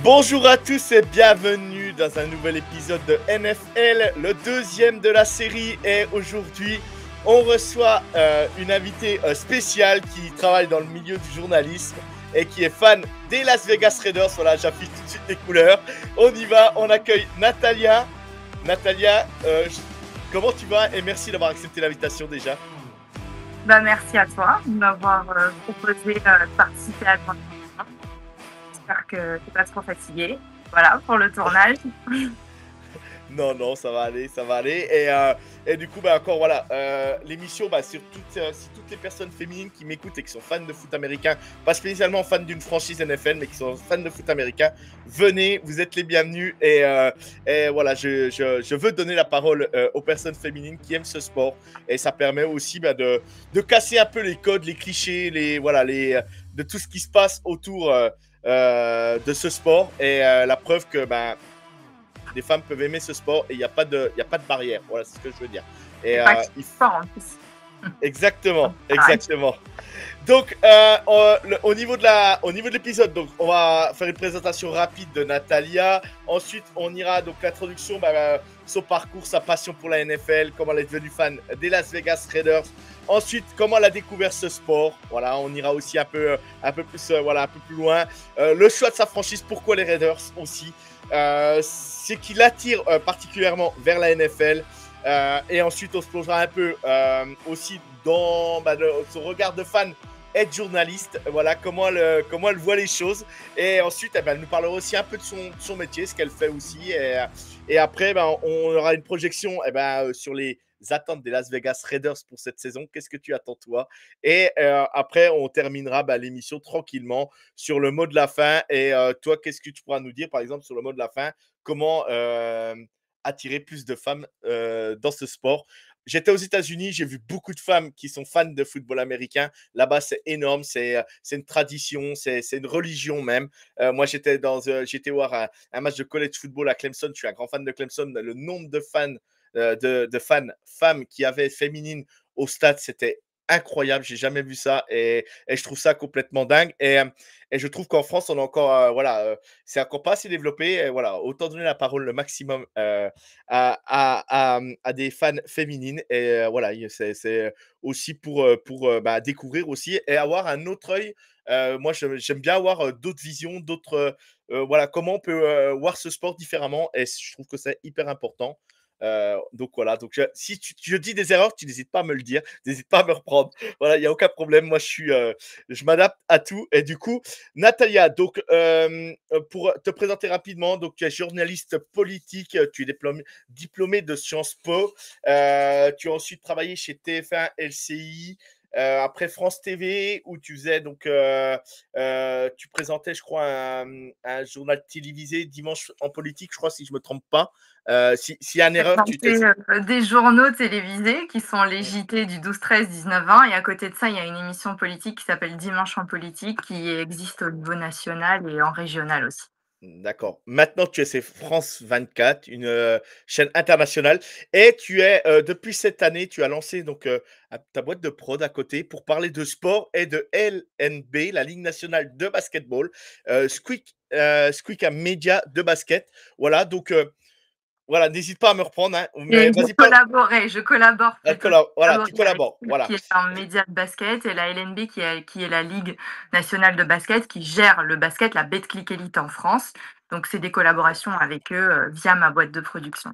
Bonjour à tous et bienvenue dans un nouvel épisode de NFL, le deuxième de la série. Et aujourd'hui, on reçoit une invitée spéciale qui travaille dans le milieu du journalisme et qui est fan des Las Vegas Raiders. Voilà, j'affiche tout de suite les couleurs. On y va, on accueille Natalia. Natalia, comment tu vas? Et merci d'avoir accepté l'invitation déjà. Merci à toi de m'avoir proposé de participer à ton émission. J'espère que tu n'es pas trop fatigué. Voilà, pour le tournage. Non, ça va aller, ça va aller. Et du coup, encore voilà, l'émission, sur si toutes les personnes féminines qui m'écoutent et qui sont fans de foot américain, pas spécialement fans d'une franchise NFL, mais qui sont fans de foot américain, venez, vous êtes les bienvenus. Et voilà, je veux donner la parole aux personnes féminines qui aiment ce sport. Et ça permet aussi de casser un peu les codes, les clichés, de tout ce qui se passe autour de ce sport. Et la preuve que des femmes peuvent aimer ce sport et il n'y a pas de barrière. Voilà, c'est ce que je veux dire. Et Pas qu'il sport en plus. exactement. Donc, au niveau de l'épisode, donc on va faire une présentation rapide de Natalia. Ensuite, on ira donc l'introduction, son parcours, sa passion pour la NFL, comment elle est devenue fan des Las Vegas Raiders. Ensuite, comment elle a découvert ce sport. Voilà, on ira aussi un peu plus loin. Le choix de sa franchise, pourquoi les Raiders aussi. Ce qui l'attire particulièrement vers la NFL. Et ensuite, on se plongera un peu aussi dans son regard de fan et de journaliste. Voilà, comment elle voit les choses. Et ensuite, elle nous parlera aussi un peu de son métier, ce qu'elle fait aussi. Et après, on aura une projection sur les attentes des Las Vegas Raiders pour cette saison. Qu'est-ce que tu attends, toi? Et après, on terminera l'émission tranquillement sur le mot de la fin. Et toi, qu'est-ce que tu pourras nous dire, par exemple, sur le mot de la fin? Comment attirer plus de femmes dans ce sport? J'étais aux États-Unis, j'ai vu beaucoup de femmes qui sont fans de football américain. Là-bas, c'est énorme, c'est une tradition, c'est une religion même. Moi, j'étais voir un match de college football à Clemson. Je suis un grand fan de Clemson. Le nombre de fans, de fans femmes qui avaient féminines au stade, c'était incroyable. J'ai jamais vu ça et je trouve ça complètement dingue. Et je trouve qu'en France, on a encore, c'est encore pas assez développé. Et voilà, autant donner la parole le maximum à des fans féminines. Et voilà, c'est aussi pour découvrir aussi et avoir un autre œil. Moi, j'aime bien avoir d'autres visions, d'autres. Voilà, comment on peut voir ce sport différemment. Et je trouve que c'est hyper important. Donc voilà, si je dis des erreurs, tu n'hésites pas à me le dire, n'hésite pas à me reprendre. Voilà, il n'y a aucun problème. Moi, je m'adapte à tout. Et du coup, Natalia, donc pour te présenter rapidement, donc tu es journaliste politique, tu es diplômé de Sciences Po, tu as ensuite travaillé chez TF1, LCI. Après France TV, où tu faisais tu présentais, je crois, un journal télévisé dimanche en politique, je crois, si je me trompe pas. S'il y a une erreur, tu t'es. Des journaux télévisés qui sont les JT du 12, 13, 19, 20. Et à côté de ça, il y a une émission politique qui s'appelle Dimanche en politique qui existe au niveau national et en régional aussi. D'accord. Maintenant, tu es sur France 24, une chaîne internationale, et depuis cette année, tu as lancé ta boîte de prod à côté pour parler de sport et de LNB, la Ligue nationale de basketball, Squeak a Media de basket. Voilà, voilà, n'hésite pas à me reprendre, hein, mais Et vas-y, parle. je collabore plutôt. Voilà, tu Avec collabores. Squeak, Voilà. qui est un média de basket, et la LNB qui est la Ligue nationale de basket qui gère le basket, la Betclic Elite en France. Donc c'est des collaborations avec eux via ma boîte de production.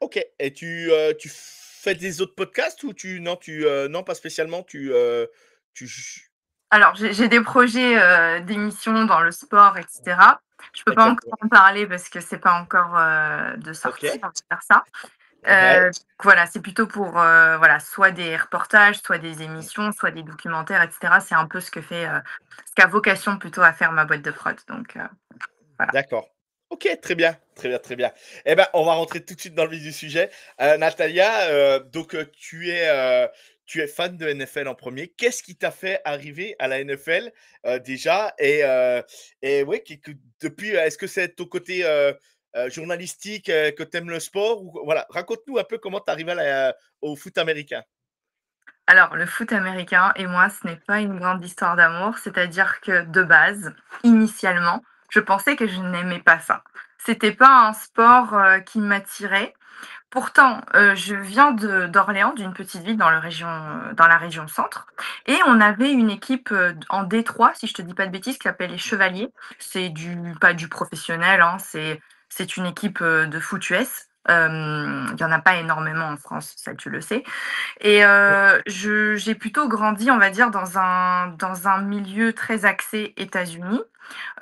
Ok. Et tu fais des autres podcasts ou non, pas spécialement. Tu. Alors, j'ai des projets d'émissions dans le sport, etc. Je peux pas Exactement. encore en parler parce que c'est pas encore de Ok. sortie, on va faire ça. Ouais. Voilà, c'est plutôt pour voilà, soit des reportages, soit des émissions, soit des documentaires, etc. C'est un peu ce qu'a vocation plutôt à faire ma boîte de prod. Donc voilà. D'accord. Ok, très bien, très bien, très bien. Eh ben, on va rentrer tout de suite dans le vif du sujet. Natalia, tu es fan de NFL en premier. Qu'est-ce qui t'a fait arriver à la NFL déjà? Et ouais, depuis, est-ce que c'est ton côté journalistique que tu aimes le sport ou, voilà, raconte-nous un peu comment tu arrives au foot américain. Alors, le foot américain et moi, ce n'est pas une grande histoire d'amour. C'est-à-dire que de base, initialement, je pensais que je n'aimais pas ça. C'était pas un sport, qui m'attirait. Pourtant, je viens d'Orléans, d'une petite ville dans la région centre et on avait une équipe, en D3, si je te dis pas de bêtises, qui s'appelle les Chevaliers. C'est du pas du professionnel, hein, c'est une équipe, de foot US. Il y en a pas énormément en France, ça tu le sais et je j'ai plutôt grandi, on va dire, dans un milieu très axé États-Unis.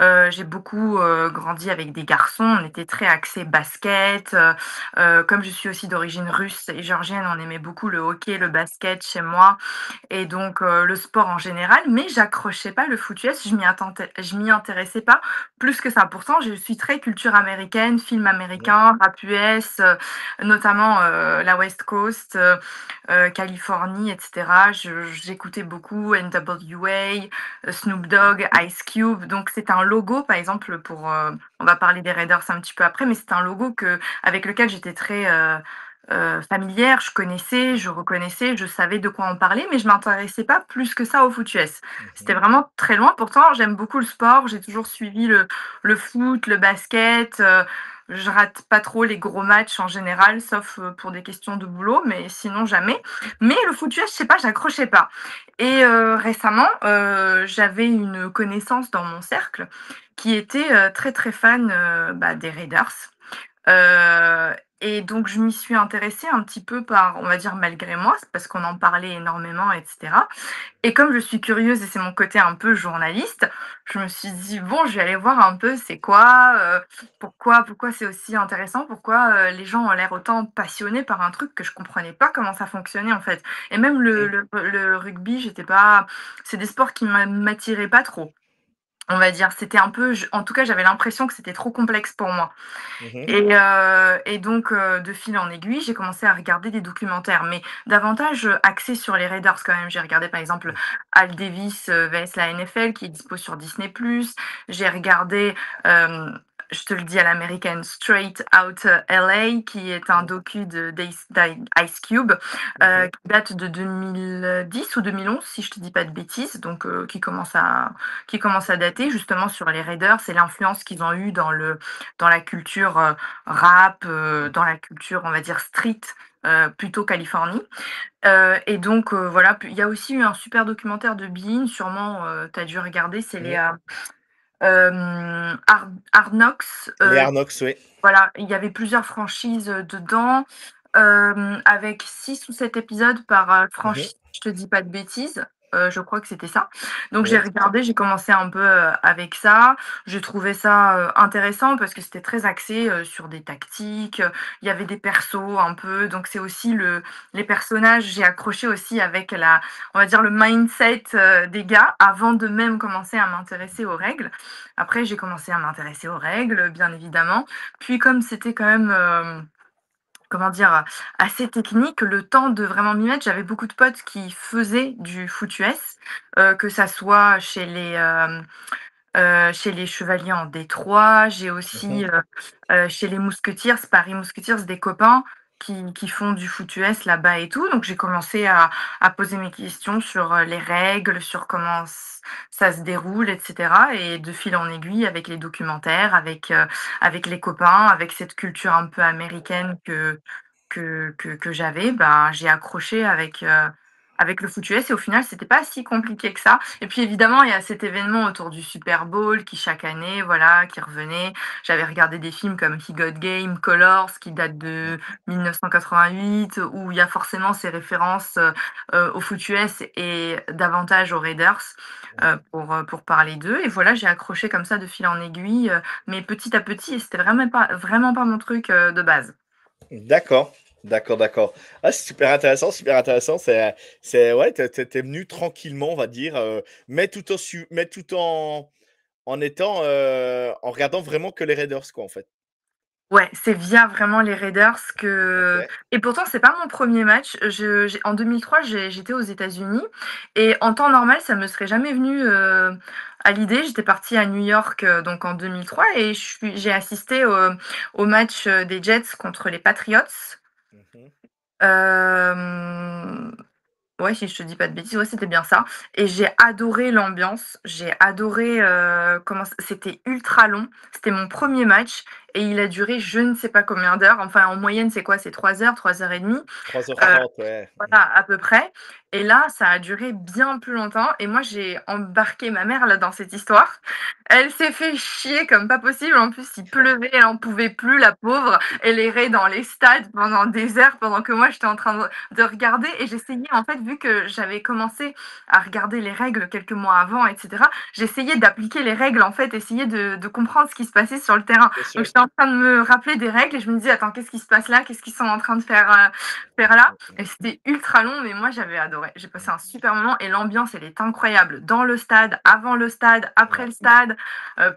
J'ai beaucoup, grandi avec des garçons, on était très axés basket, comme je suis aussi d'origine russe et géorgienne, on aimait beaucoup le hockey, le basket chez moi et donc le sport en général, mais j'accrochais pas le foot US, je m'y intéressais pas plus que ça. Pourtant, je suis très culture américaine, films Mhm. américains, rap US, notamment, la West Coast, Californie et cetera. Je j'écoutais beaucoup NWA, Snoop Dogg, Ice Cube. Donc c'est un logo, par exemple, on va parler des Raiders un petit peu après, mais c'est un logo avec lequel j'étais très familière. Je connaissais, je reconnaissais, je savais de quoi on parlait, mais je m'intéressais pas plus que ça au foot US. C'était Mhm. vraiment très loin. Pourtant, j'aime beaucoup le sport. J'ai toujours suivi le foot, le basket. Je rate pas trop les gros matchs en général, sauf pour des questions de boulot, mais sinon jamais. Mais le foot US, je sais pas, j'accrochais pas. Et récemment, j'avais une connaissance dans mon cercle qui était, très, très fan, des Raiders. Heu et donc je m'y suis intéressée un petit peu par on va dire malgré moi, c'est parce qu'on en parlait énormément et cetera et comme je suis curieuse et c'est mon côté un peu journaliste, je me suis dit: «Bon, je vais aller voir un peu c'est quoi, pourquoi c'est aussi intéressant? Pourquoi, les gens ont l'air autant passionnés par un truc que je comprenais pas comment ça fonctionnait, en fait?» et même le rugby, j'étais pas c'est des sports qui m'attiraient pas trop, on va dire. C'était un peu en tout cas, j'avais l'impression que c'était trop complexe pour moi. Mhm. Et donc de fil en aiguille, j'ai commencé à regarder des documentaires, mais davantage, axés sur les Raiders quand même. J'ai regardé par exemple Al Davis, vs la NFL qui est dispo sur Disney+. J'ai regardé, je te le dis à l'américaine, Straight Outta LA qui est un Mhm. docu d'Ice Cube, Mhm. qui date de 2010 ou 2011 si je te dis pas de bêtises, donc qui commence à dater justement sur les Raiders et l'influence qu'ils ont eue dans la culture, rap, dans la culture, on va dire street, plutôt Californie. Et donc voilà, puis il y a aussi eu un super documentaire de Bein, sûrement, tu as dû regarder, c'est les, Mhm. Hard Knocks, Les Arnox, oui. voilà, il y avait plusieurs franchises, dedans, avec 6 ou 7 épisodes par, Mhm. franchise, je te dis pas de bêtises, je crois que c'était ça. Donc j'ai Oui. regardé, j'ai commencé un peu, avec ça. J'ai trouvé ça, intéressant parce que c'était très axé, sur des tactiques, il y avait des persos un peu, donc c'est aussi les personnages, j'ai accroché aussi avec on va dire le mindset, des gars avant de même commencer à m'intéresser aux règles. Après j'ai commencé à m'intéresser aux règles, bien évidemment, puis comme c'était quand même, comment dire? Assez technique, le temps de vraiment m'y mettre, j'avais beaucoup de potes qui faisaient du foot US, que ça soit chez les Chevaliers en Détroit, j'ai aussi, Mhm. chez les Musketeers, Paris Musketeers, des copains qui font du foot US là-bas et tout. Donc j'ai commencé à poser mes questions sur, les règles, sur comment ça se déroule et cetera et de fil en aiguille avec les documentaires, avec les copains, avec cette culture un peu américaine que j'avais, ben, j'ai accroché avec le foot US et au final, c'était pas si compliqué que ça. Et puis évidemment, il y a cet événement autour du Super Bowl qui chaque année, voilà, qui revenait. J'avais regardé des films comme He Got Game, Colors, qui datent de 1988, où il y a forcément ces références au foot US et davantage aux Raiders pour parler d'eux. Et voilà, j'ai accroché comme ça de fil en aiguille, mais petit à petit, et c'était vraiment pas mon truc de base. D'accord, d'accord, d'accord. Ah, c'est super intéressant, super intéressant. Ouais, t'es venu tranquillement, on va dire, mais tout en étant, en regardant vraiment que les Raiders, quoi, en fait. Ouais, c'est via vraiment les Raiders que Ok. et pourtant c'est pas mon premier match. En 2003, j'étais aux États-Unis et en temps normal, ça me serait jamais venu, à l'idée. J'étais partie à New York, donc en 2003 et j'ai assisté au match, des Jets contre les Patriots. Mhm. Hem Ouais, si je te dis pas de bêtises, ouais, c'était bien ça et j'ai adoré l'ambiance, j'ai adoré, comment c'était ultra long. C'était mon premier match et il a duré je ne sais pas combien d'heures. Enfin, en moyenne, c'est quoi? C'est 3 heures, 3 heures et demie. 3h30, ouais. Voilà, à peu près et là, ça a duré bien plus longtemps et moi, j'ai embarqué ma mère, là, dans cette histoire. Elle s'est fait chier comme pas possible. En plus, il pleuvait, elle en pouvait plus, la pauvre. Elle errait dans les stades pendant des heures, pendant que moi, j'étais en train de regarder et j'essayais, en fait, vu que j'avais commencé à regarder les règles quelques mois avant et cetera, j'essayais d'appliquer les règles, en fait, essayer de comprendre ce qui se passait sur le terrain. Bien Donc sûr. j'étais en train de me rappeler des règles et je me disais: «Attends, qu'est-ce qui se passe là? Qu'est-ce qu'ils sont en train de faire là?» Et c'était ultra long, mais moi j'avais adoré. J'ai passé un super moment et l'ambiance, elle est incroyable. Dans le stade, avant le stade, après Ouais. le stade,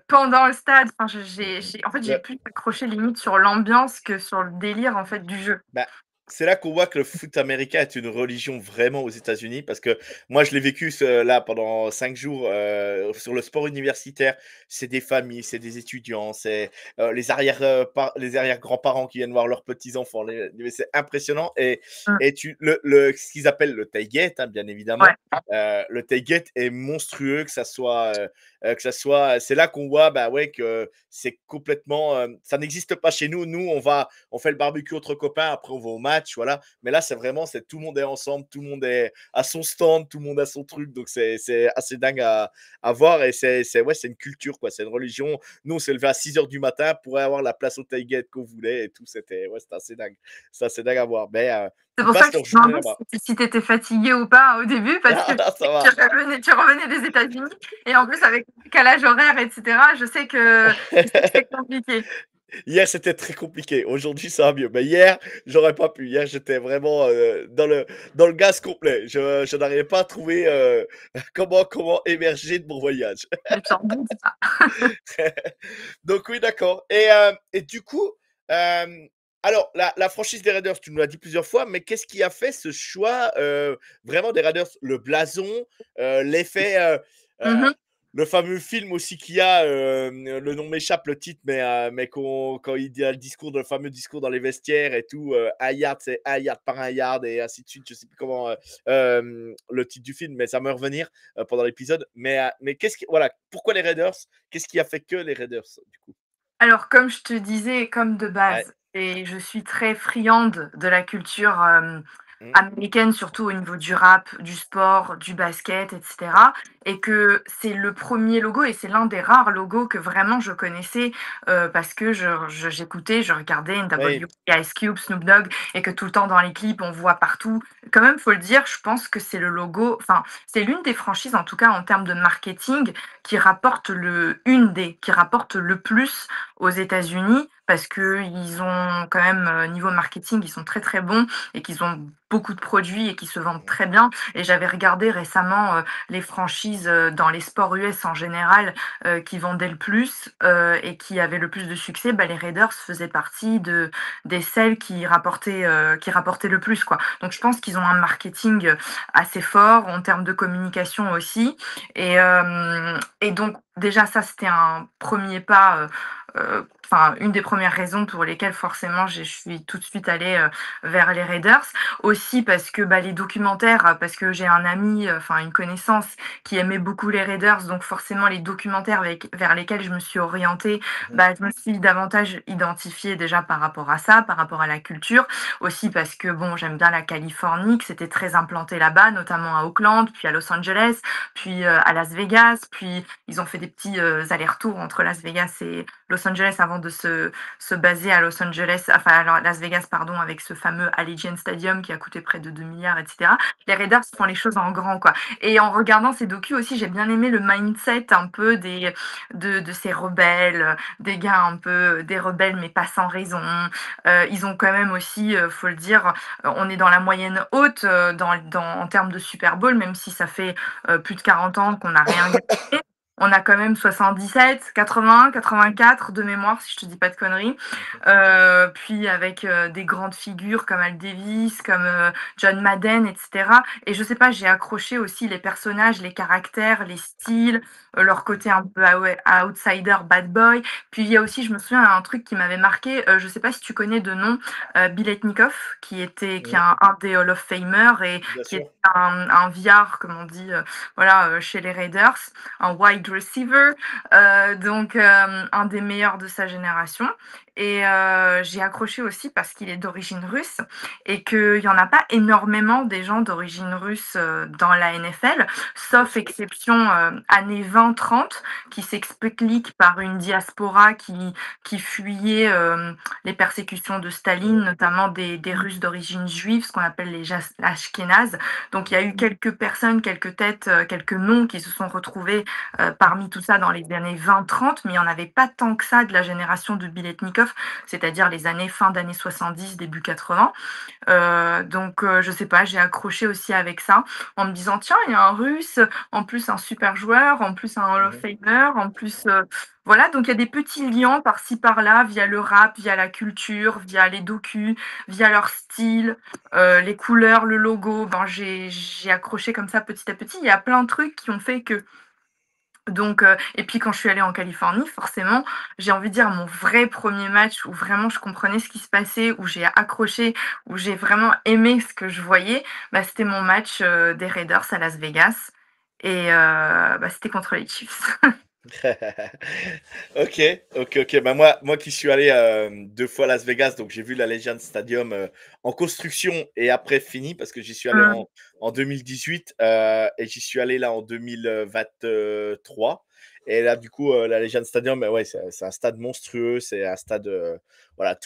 pendant le stade. Enfin, en fait, j'ai Le plus accroché limite sur l'ambiance que sur le délire en fait du jeu. Bah, c'est là qu'on voit que le foot américain est une religion vraiment aux États-Unis parce que moi, je l'ai vécu là pendant 5 jours sur le sport universitaire. C'est des familles, c'est des étudiants, c'est les arrière-grands-parents qui viennent voir leurs petits-enfants. C'est impressionnant. Mmh, Et ce qu'ils appellent le tailgate, hein, bien ouais. évidemment. Le tailgate est monstrueux, c'est là qu'on voit bah, ouais, que c'est complètement. Ça n'existe pas chez nous. Nous, on fait le barbecue entre copains, après on va au match, voilà. Mais là, c'est tout le monde est ensemble, tout le monde est à son stand, tout le monde a son truc, donc c'est assez dingue à voir et ouais, c'est une culture, quoi, c'est une religion. Nous, on s'est levé à 6 h du matin pour avoir la place au tailgate qu'on voulait et tout, c'était assez dingue à voir. Mais C'est ils pour ça passent que je leur te journée demandais là-bas. si tu étais fatigué ou pas au début parce que Ah, ça va. tu revenais des États-Unis et en plus avec le décalage horaire et cetera, je sais que c'est compliqué. Hier, c'était très compliqué. Aujourd'hui, ça va mieux. Mais hier, j'aurais pas pu. Hier, j'étais vraiment dans le gaz complet. Je n'arrivais pas à trouver comment émerger de mon voyage. J'en doute pas. Donc oui, d'accord. Et du coup, euh, alors, la franchise des Raiders, tu nous l'as dit plusieurs fois, mais qu'est-ce qui a fait ce choix vraiment des Raiders? Le blason, l'effet, Mmh. le fameux film aussi qu'il y a, le nom m'échappe, le titre, mais quand il dit le discours, le fameux discours dans les vestiaires et tout, un yard, c'est un yard par un yard et ainsi de suite. Je sais plus comment le titre du film, mais ça va me revenir pendant l'épisode. Mais voilà, pourquoi les Raiders? Qu'est-ce qui a fait que les Raiders, du coup? Alors comme je te disais, comme de Ouais. base et je suis très friande de la culture, Mmh. américaine, surtout au niveau du rap, du sport, du basket et cetera et que c'est le premier logo et c'est l'un des rares logos que vraiment je connaissais, parce que j'écoutais, je regardais Oui. NWA, Ice Cube, Snoop Dogg et que tout le temps dans les clips, on voit partout. Quand même, faut le dire, je pense que c'est le logo enfin, c'est l'une des franchises, en tout cas en termes de marketing, qui rapporte le plus aux États-Unis parce qu'ils ont quand même, niveau marketing, ils sont très, très bons et qu'ils ont beaucoup de produits et qui se vendent Mmh. très bien et j'avais regardé récemment, les franchises, dans les sports US en général, qui vendaient le plus, et qui avaient le plus de succès, bah, les Raiders faisaient partie des celles qui rapportaient le plus, quoi. Donc je pense qu'ils ont un marketing, assez fort en termes de communication aussi et donc déjà ça, c'était un premier pas, enfin une des premières raisons pour lesquelles forcément je suis tout de suite allée, vers les Raiders. Aussi parce que, bah, les documentaires, parce que j'ai un ami, enfin une connaissance qui aimait beaucoup les Raiders, donc forcément les documentaires vers lesquels je me suis orientée, Mmh. bah, je me suis davantage identifiée déjà par rapport à ça, par rapport à la culture. Aussi parce que bon, j'aime bien la Californie, que c'était très implanté là-bas, notamment à Auckland, puis à Los Angeles, puis, à Las Vegas, puis ils ont fait des petits, allers-retours entre Las Vegas et Los Angeles avant de se baser à Los Angeles, enfin à Las Vegas, pardon, avec ce fameux Allegiant Stadium qui a coûté près de 2 milliards, et cetera. Les Raiders font les choses en grand, quoi. Et en regardant ces docus aussi, j'ai bien aimé le mindset un peu de ces rebelles, des gars un peu des rebelles, mais pas sans raison. Ils ont quand même aussi, faut le dire, on est dans la moyenne haute, en termes de Super Bowl, même si ça fait plus de 40 ans qu'on n'a rien gagné. on a quand même 77, 80, 84 de mémoire, si je te dis pas de conneries. Mhm. Puis avec des grandes figures comme Al Davis, comme John Madden, etc. Et je sais pas, j'ai accroché aussi les personnages, les caractères, les styles, leur côté un peu outsider, bad boy. Puis il y a aussi, je me souviens, un truc qui m'avait marqué, je sais pas si tu connais de nom, Bill Etnikoff, qui est Mhm. un des Hall of Famer et Bien qui est sûr. un VR, comme on dit, voilà, chez les Raiders, un wide receiver, donc un des meilleurs de sa génération. Et j'ai accroché aussi parce qu'il est d'origine russe et qu'il n'y en a pas énormément des gens d'origine russe dans la NFL, Bien sauf sûr. exception années 20-30, qui s'explique par une diaspora qui fuyait les persécutions de Staline, Mhm. notamment des Russes d'origine juive, ce qu'on appelle les Ashkénazes. Donc il y a eu quelques personnes, quelques têtes, quelques noms qui se sont retrouvés parmi tout ça dans les années 20-30, mais il n'y en avait pas tant que ça de la génération de Biletnikov, c'est-à-dire les années fin d'années 70, début 80. Donc je sais pas, j'ai accroché aussi avec ça, en me disant tiens, il y a un Russe, en plus un super joueur, en plus un Hall of Mhm. Famer, en plus voilà, donc il y a des petits liens par-ci par-là via le rap, via la culture, via les docus, via leur style, les couleurs, le logo. Ben j'ai accroché comme ça petit à petit. Il y a plein de trucs qui ont fait que donc, et puis quand je suis allée en Californie, forcément, j'ai envie de dire mon vrai premier match où vraiment je comprenais ce qui se passait, où j'ai accroché, où j'ai vraiment aimé ce que je voyais, bah, c'était mon match des Raiders à Las Vegas. Et bah, c'était contre les Chiefs. Ok, ok, ok. Bah moi qui suis allé 2 fois à Las Vegas, donc j'ai vu la Legend Stadium en construction et après fini parce que j'y suis allé Mm. en 2018 et j'y suis allé là en 2023. Et là, du coup, la Legend Stadium, ouais, c'est un stade monstrueux, c'est un stade, voilà,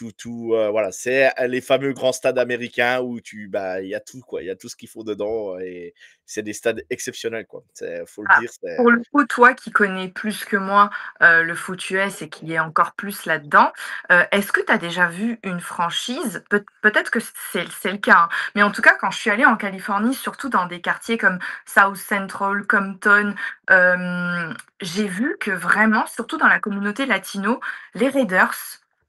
voilà, c'est les fameux grands stades américains où bah, il y a tout, quoi, il y a tout ce qu'il faut dedans et c'est des stades exceptionnels, quoi. Faut le Ah, dire, pour le coup, toi qui connais plus que moi le foot US et qui est encore plus là-dedans, est-ce que tu as déjà vu une franchise? Peut-être que c'est le cas, hein, mais en tout cas, quand je suis allée en Californie, surtout dans des quartiers comme South Central, Compton, j'ai vu que vraiment, surtout dans la communauté latino, les Raiders,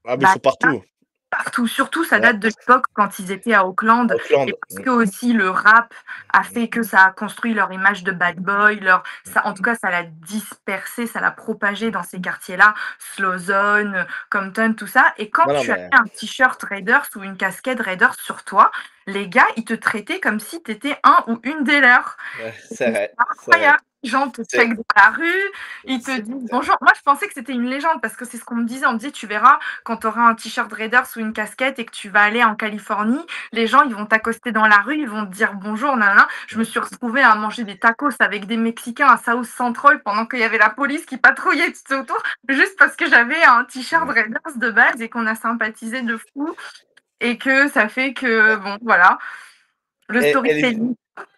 ah, mais ils bah, sont partout. partout, surtout ça Ouais, date de l'époque quand ils étaient à Auckland et Auckland. parce que aussi le rap a fait que ça a construit leur image de bad boy, ça, en tout cas ça l'a dispersé, ça l'a propagé dans ces quartiers-là, Slow Zone, Compton, tout ça. Et quand Non, non, tu avais mais un t-shirt Raiders ou une casquette Raiders sur toi, les gars, ils te traitaient comme si tu étais un ou une des leurs. ouais, c'est C'était vrai, c'est vrai. incroyable. Les gens te C'est checkent dans la rue, ils te c'est disent bonjour. Moi, je pensais que c'était une légende parce que c'est ce qu'on me disait. On me disait, tu verras, quand tu auras un t-shirt Raiders ou une casquette et que tu vas aller en Californie, les gens, ils vont t'accoster dans la rue, ils vont te dire bonjour, nanana. Je me suis retrouvée à manger des tacos avec des Mexicains à South Central pendant qu'il y avait la police qui patrouillait tout autour, juste parce que j'avais un t-shirt ouais. Raiders de base et qu'on a sympathisé de fou et que ça fait que, bon, voilà, le Et les storytelling.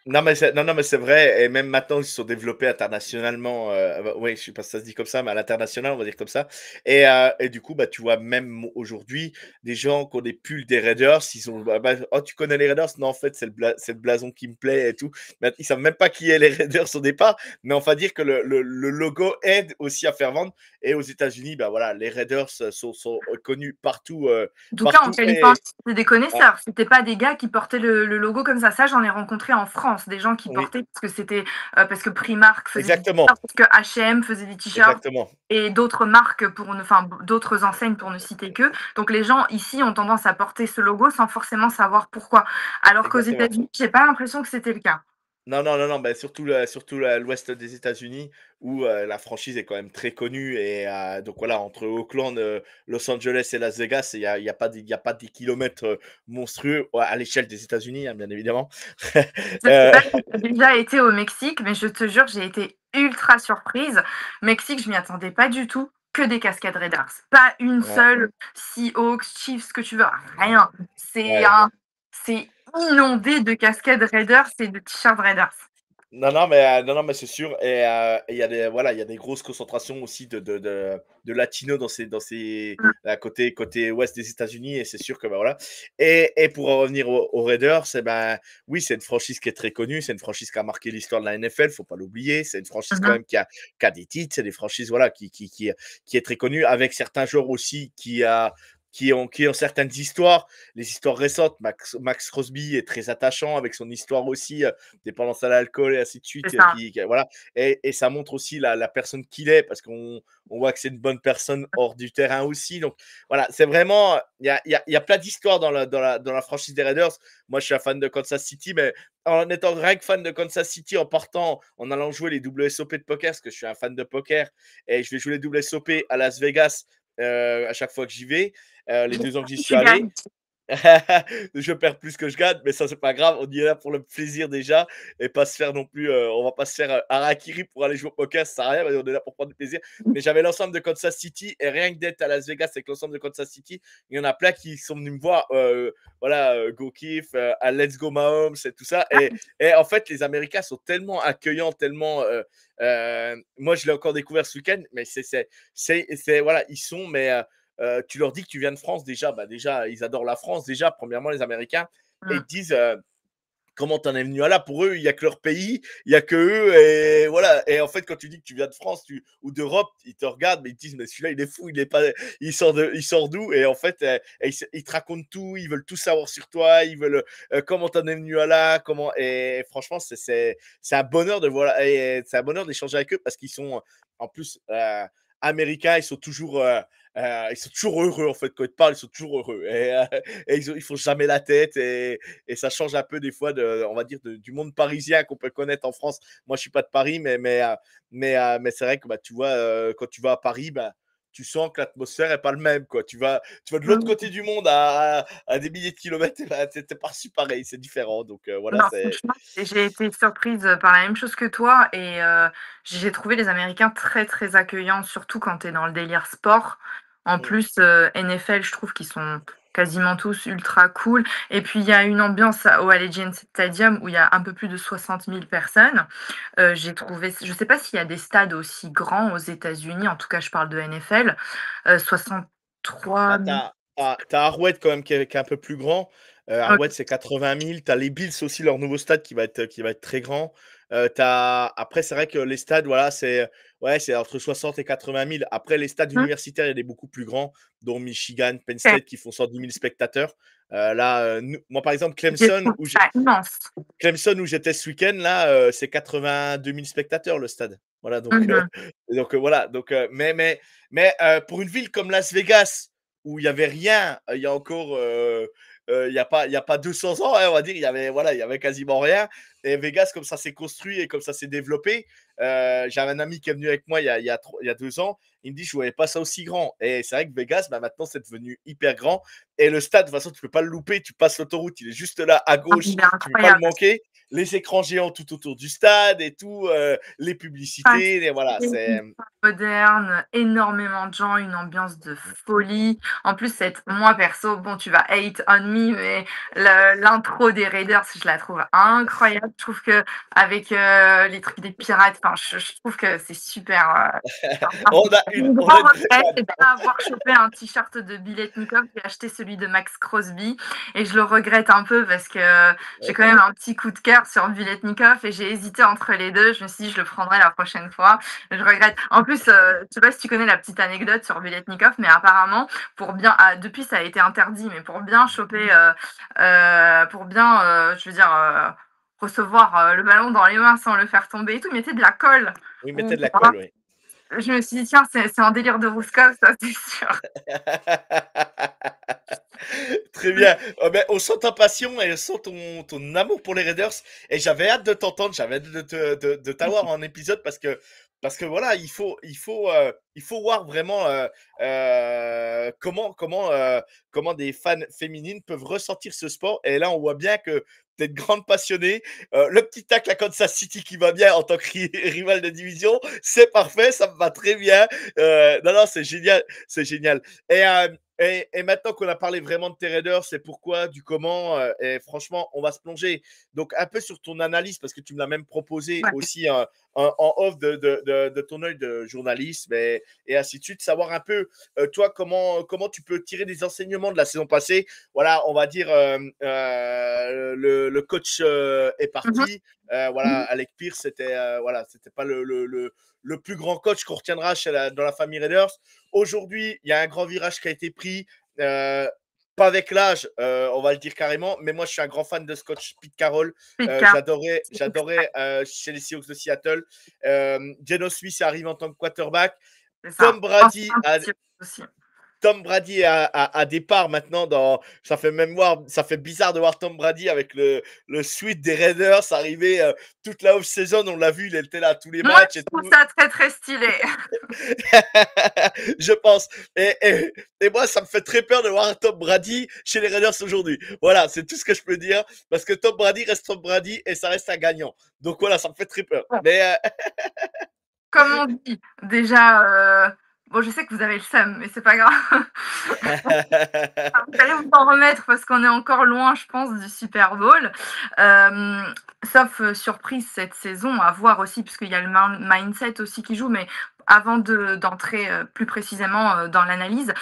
non, mais c'est vrai et même maintenant, ils se sont développés internationalement, oui, je sais pas si ça se dit comme ça, mais à l'international, on va dire comme ça et du coup, bah, tu vois même aujourd'hui des gens qui ont des pulls des Raiders, ils ont bah: «Oh, tu connais les Raiders?» «Non, en fait, c'est le blason qui me plaît et tout». Mais ils savent même pas qui est les Raiders au départ, mais on va dire que le logo aide aussi à faire vendre et aux États-Unis, bah, voilà, les Raiders sont connus partout, En tout cas, en partout Californie, et c'était des ah, connaisseurs. C'était pas des gars qui portaient le logo comme ça. Ça, j'en ai rencontré en France, des gens qui oui, portaient parce que c'était parce que Primark faisait des exactement, t-shirts, parce que H&M faisait des t-shirts exactement, et d'autres marques enfin d'autres enseignes pour ne citer que. Donc les gens ici ont tendance à porter ce logo sans forcément savoir pourquoi. Alors qu'aux exactement. États-Unis, j'ai pas l'impression que c'était le cas. Non, non, non, non, bah, surtout l'ouest des États-Unis où la franchise est quand même très connue et donc voilà, entre Auckland, Los Angeles et Las Vegas, il y a pas des kilomètres monstrueux ouais, à l'échelle des États-Unis, hein, bien évidemment. Je sais Euh, pas si tu as déjà été au Mexique, mais je te jure, j'ai été ultra surprise. Mexique, je m'y attendais pas du tout. Que des cascades Raiders. Pas une ouais, seule Seahawks, Chiefs, ce que tu veux. Rien. ouais. C'est inondé de cascades Raiders et de t-shirts Raiders. Non, mais c'est sûr. Et il y a des, voilà, il y a des grosses concentrations aussi de latinos à côté ouest des États-Unis. Et c'est sûr que, bah, voilà. Et pour en revenir aux Raiders, ben, oui, c'est une franchise qui est très connue. C'est une franchise qui a marqué l'histoire de la NFL. Faut pas l'oublier. C'est une franchise quand Mhm. même qui a des titres. C'est des franchises, voilà, qui est très connue avec certains joueurs aussi qui ont certaines histoires, les histoires récentes. Max Crosby est très attachant avec son histoire aussi, dépendance à l'alcool et ainsi de C'est suite. ça. Voilà. Et ça montre aussi la personne qu'il est, parce qu'on voit que c'est une bonne personne hors du terrain aussi. Donc voilà, c'est vraiment, il y a plein d'histoires dans la franchise des Raiders. Moi, je suis un fan de Kansas City, mais en étant rien que fan de Kansas City, en allant jouer les WSOP de poker, parce que je suis un fan de poker, et je vais jouer les WSOP à Las Vegas à chaque fois que j'y vais. Les 2 ans que j'y suis Tu allé, gagnes. je perds plus que je gagne, mais ça, c'est pas grave. On y est là pour le plaisir déjà et pas se faire non plus. On va pas se faire harakiri pour aller jouer au poker, ça sert à rien. On est là pour prendre du plaisir. Mais j'avais l'ensemble de Kansas City et rien que d'être à Las Vegas avec l'ensemble de Kansas City, il y en a plein qui sont venus me voir. Voilà, Go Kiff, à Let's Go Mahomes et tout ça. Et en fait, les Américains sont tellement accueillants, tellement. Moi, je l'ai encore découvert ce week-end, mais voilà, ils sont, mais. Tu leur dis que tu viens de France, déjà, ils adorent la France, déjà, premièrement, les Américains, et ils Mm. te disent comment t'en es venu à là. Pour eux, il n'y a que leur pays, il n'y a que eux, et voilà. Et en fait, quand tu dis que tu viens de France ou d'Europe, ils te regardent, mais ils te disent, mais celui-là, il est fou, il sort d'où? Et en fait, ils te racontent tout, ils veulent tout savoir sur toi, ils veulent comment t'en es venu à là, et franchement, c'est un bonheur de voilà, et c'est un bonheur d'échanger avec eux parce qu'ils sont, en plus, américains, ils sont toujours heureux en fait quand ils te parlent, ils sont toujours heureux et ils font jamais la tête et ça change un peu des fois on va dire du monde parisien qu'on peut connaître en France. Moi je suis pas de Paris mais c'est vrai que bah, tu vois quand tu vas à Paris bah, tu sens que l'atmosphère est pas le même quoi. Tu vas de l'autre côté du monde à des milliers de kilomètres et bah, t'es pas reçu pareil, c'est différent donc voilà Non, c'est franchement, j'ai été surprise par la même chose que toi et j'ai trouvé les Américains très, très accueillants, surtout quand tu es dans le délire sport. En plus, NFL, je trouve qu'ils sont quasiment tous ultra cool. Et puis, il y a une ambiance au Allegiant Stadium où il y a un peu plus de 60 000 personnes. J'ai trouvé, je sais pas s'il y a des stades aussi grands aux États-Unis, en tout cas, je parle de NFL, 63 bah, 000. t'as Arrowhead quand même qui est un peu plus grand. Ok. Arrowhead, c'est 80 000. T'as les Bills aussi, leur nouveau stade qui va être très grand. Après, c'est vrai que les stades, voilà, c'est entre 60 et 80 000. Après, les stades Mhm. universitaires, il y a des beaucoup plus grands, dont Michigan, Penn Ok. State, qui font 110 000 spectateurs. Là, moi, par exemple, Je trouve ça immense. Clemson, où j'étais ce week-end, là, c'est 82 000 spectateurs, le stade. Voilà, donc, Mhm. voilà. Donc, pour une ville comme Las Vegas, où il n'y avait rien, il y a encore, il y a pas 200 ans, hein, on va dire, il y avait quasiment rien. Et Vegas, comme ça s'est construit et comme ça s'est développé, j'avais un ami qui est venu avec moi il y a 2 ans. Il me dit, je ne voyais pas ça aussi grand. Et c'est vrai que Vegas, bah, maintenant, c'est devenu hyper grand. Et le stade, de toute façon, tu ne peux pas le louper. Tu passes l'autoroute, il est juste là à Ah, gauche. il est Tu ne peux pas le incroyable. manquer. Les écrans géants tout autour du stade et tout, les publicités, voilà, c'est. Moderne, énormément de gens, une ambiance de folie. En plus, moi perso, bon, tu vas hate on me, mais l'intro des Raiders, je la trouve incroyable. Je trouve que avec les trucs des pirates, enfin, je trouve que c'est super. On a Mon on a grand une très. regret, c'est de pas avoir chopé un t-shirt de Biletnikov. J'ai acheté celui de Max Crosby et je le regrette un peu parce que j'ai quand même un petit coup de cœur sur Biletnikov et j'ai hésité entre les deux. Je me suis dit, je le prendrai la prochaine fois. Je regrette. En plus, je sais pas si tu connais la petite anecdote sur Biletnikov, mais apparemment, depuis ça a été interdit, mais pour bien choper, je veux dire, recevoir le ballon dans les mains sans le faire tomber et tout, il mettait de la colle. Oui, Ou- mettez de la colle, oui. je me suis dit, tiens, c'est un délire de Rouskov, ça, c'est sûr. Très bien. Ben, on sent ta passion et on sent ton amour pour les Raiders. Et j'avais hâte de t'entendre, j'avais hâte de t'avoir en épisode parce que voilà, il faut voir vraiment comment des fans féminines peuvent ressentir ce sport. Et là, on voit bien que tu es une grande passionnée. Le petit tacle à Kansas City qui va bien en tant que rival de division, c'est parfait, ça me va très bien. Non, non, c'est génial, c'est génial. Et Et maintenant qu'on a parlé vraiment de tes Raiders, c'est pourquoi, du comment, et franchement, on va se plonger donc un peu sur ton analyse, parce que tu me l'as même proposé Ouais. aussi en off de ton œil de journalisme et ainsi de suite, savoir un peu, toi, comment tu peux tirer des enseignements de la saison passée. Voilà, on va dire, le coach est Mhm. parti. Voilà, Alec Pierce, voilà, c'était pas le plus grand coach qu'on retiendra dans la famille Raiders. Aujourd'hui, il y a un grand virage qui a été pris. Euh, Pas avec l'âge, on va le dire carrément, mais moi je suis un grand fan de Scott Pete Carroll. Pete Carroll, J'adorais chez les Seahawks de Seattle. Geno Smith arrive en tant que quarterback. c'est ça. Tom Brady Ancien a, petit aussi. Tom Brady a des parts maintenant dans. Ça fait bizarre de voir Tom Brady avec le suite des Raiders arriver toute la off-season. On l'a vu, il était là à tous les Moi, matchs je et trouve tout. ça très, très stylé. Je pense. Et moi, ça me fait très peur de voir un Tom Brady chez les Raiders aujourd'hui. Voilà, c'est tout ce que je peux dire. Parce que Tom Brady reste Tom Brady et ça reste un gagnant. Donc voilà, ça me fait très peur. Bon, Mais comme on dit, déjà, bon, je sais que vous avez le seum, mais c'est pas grave. Vous allez vous en remettre parce qu'on est encore loin, je pense, du Super Bowl. Sauf surprise cette saison, à voir aussi, puisqu'il y a le mindset aussi qui joue. Mais avant d'entrer plus précisément dans l'analyse,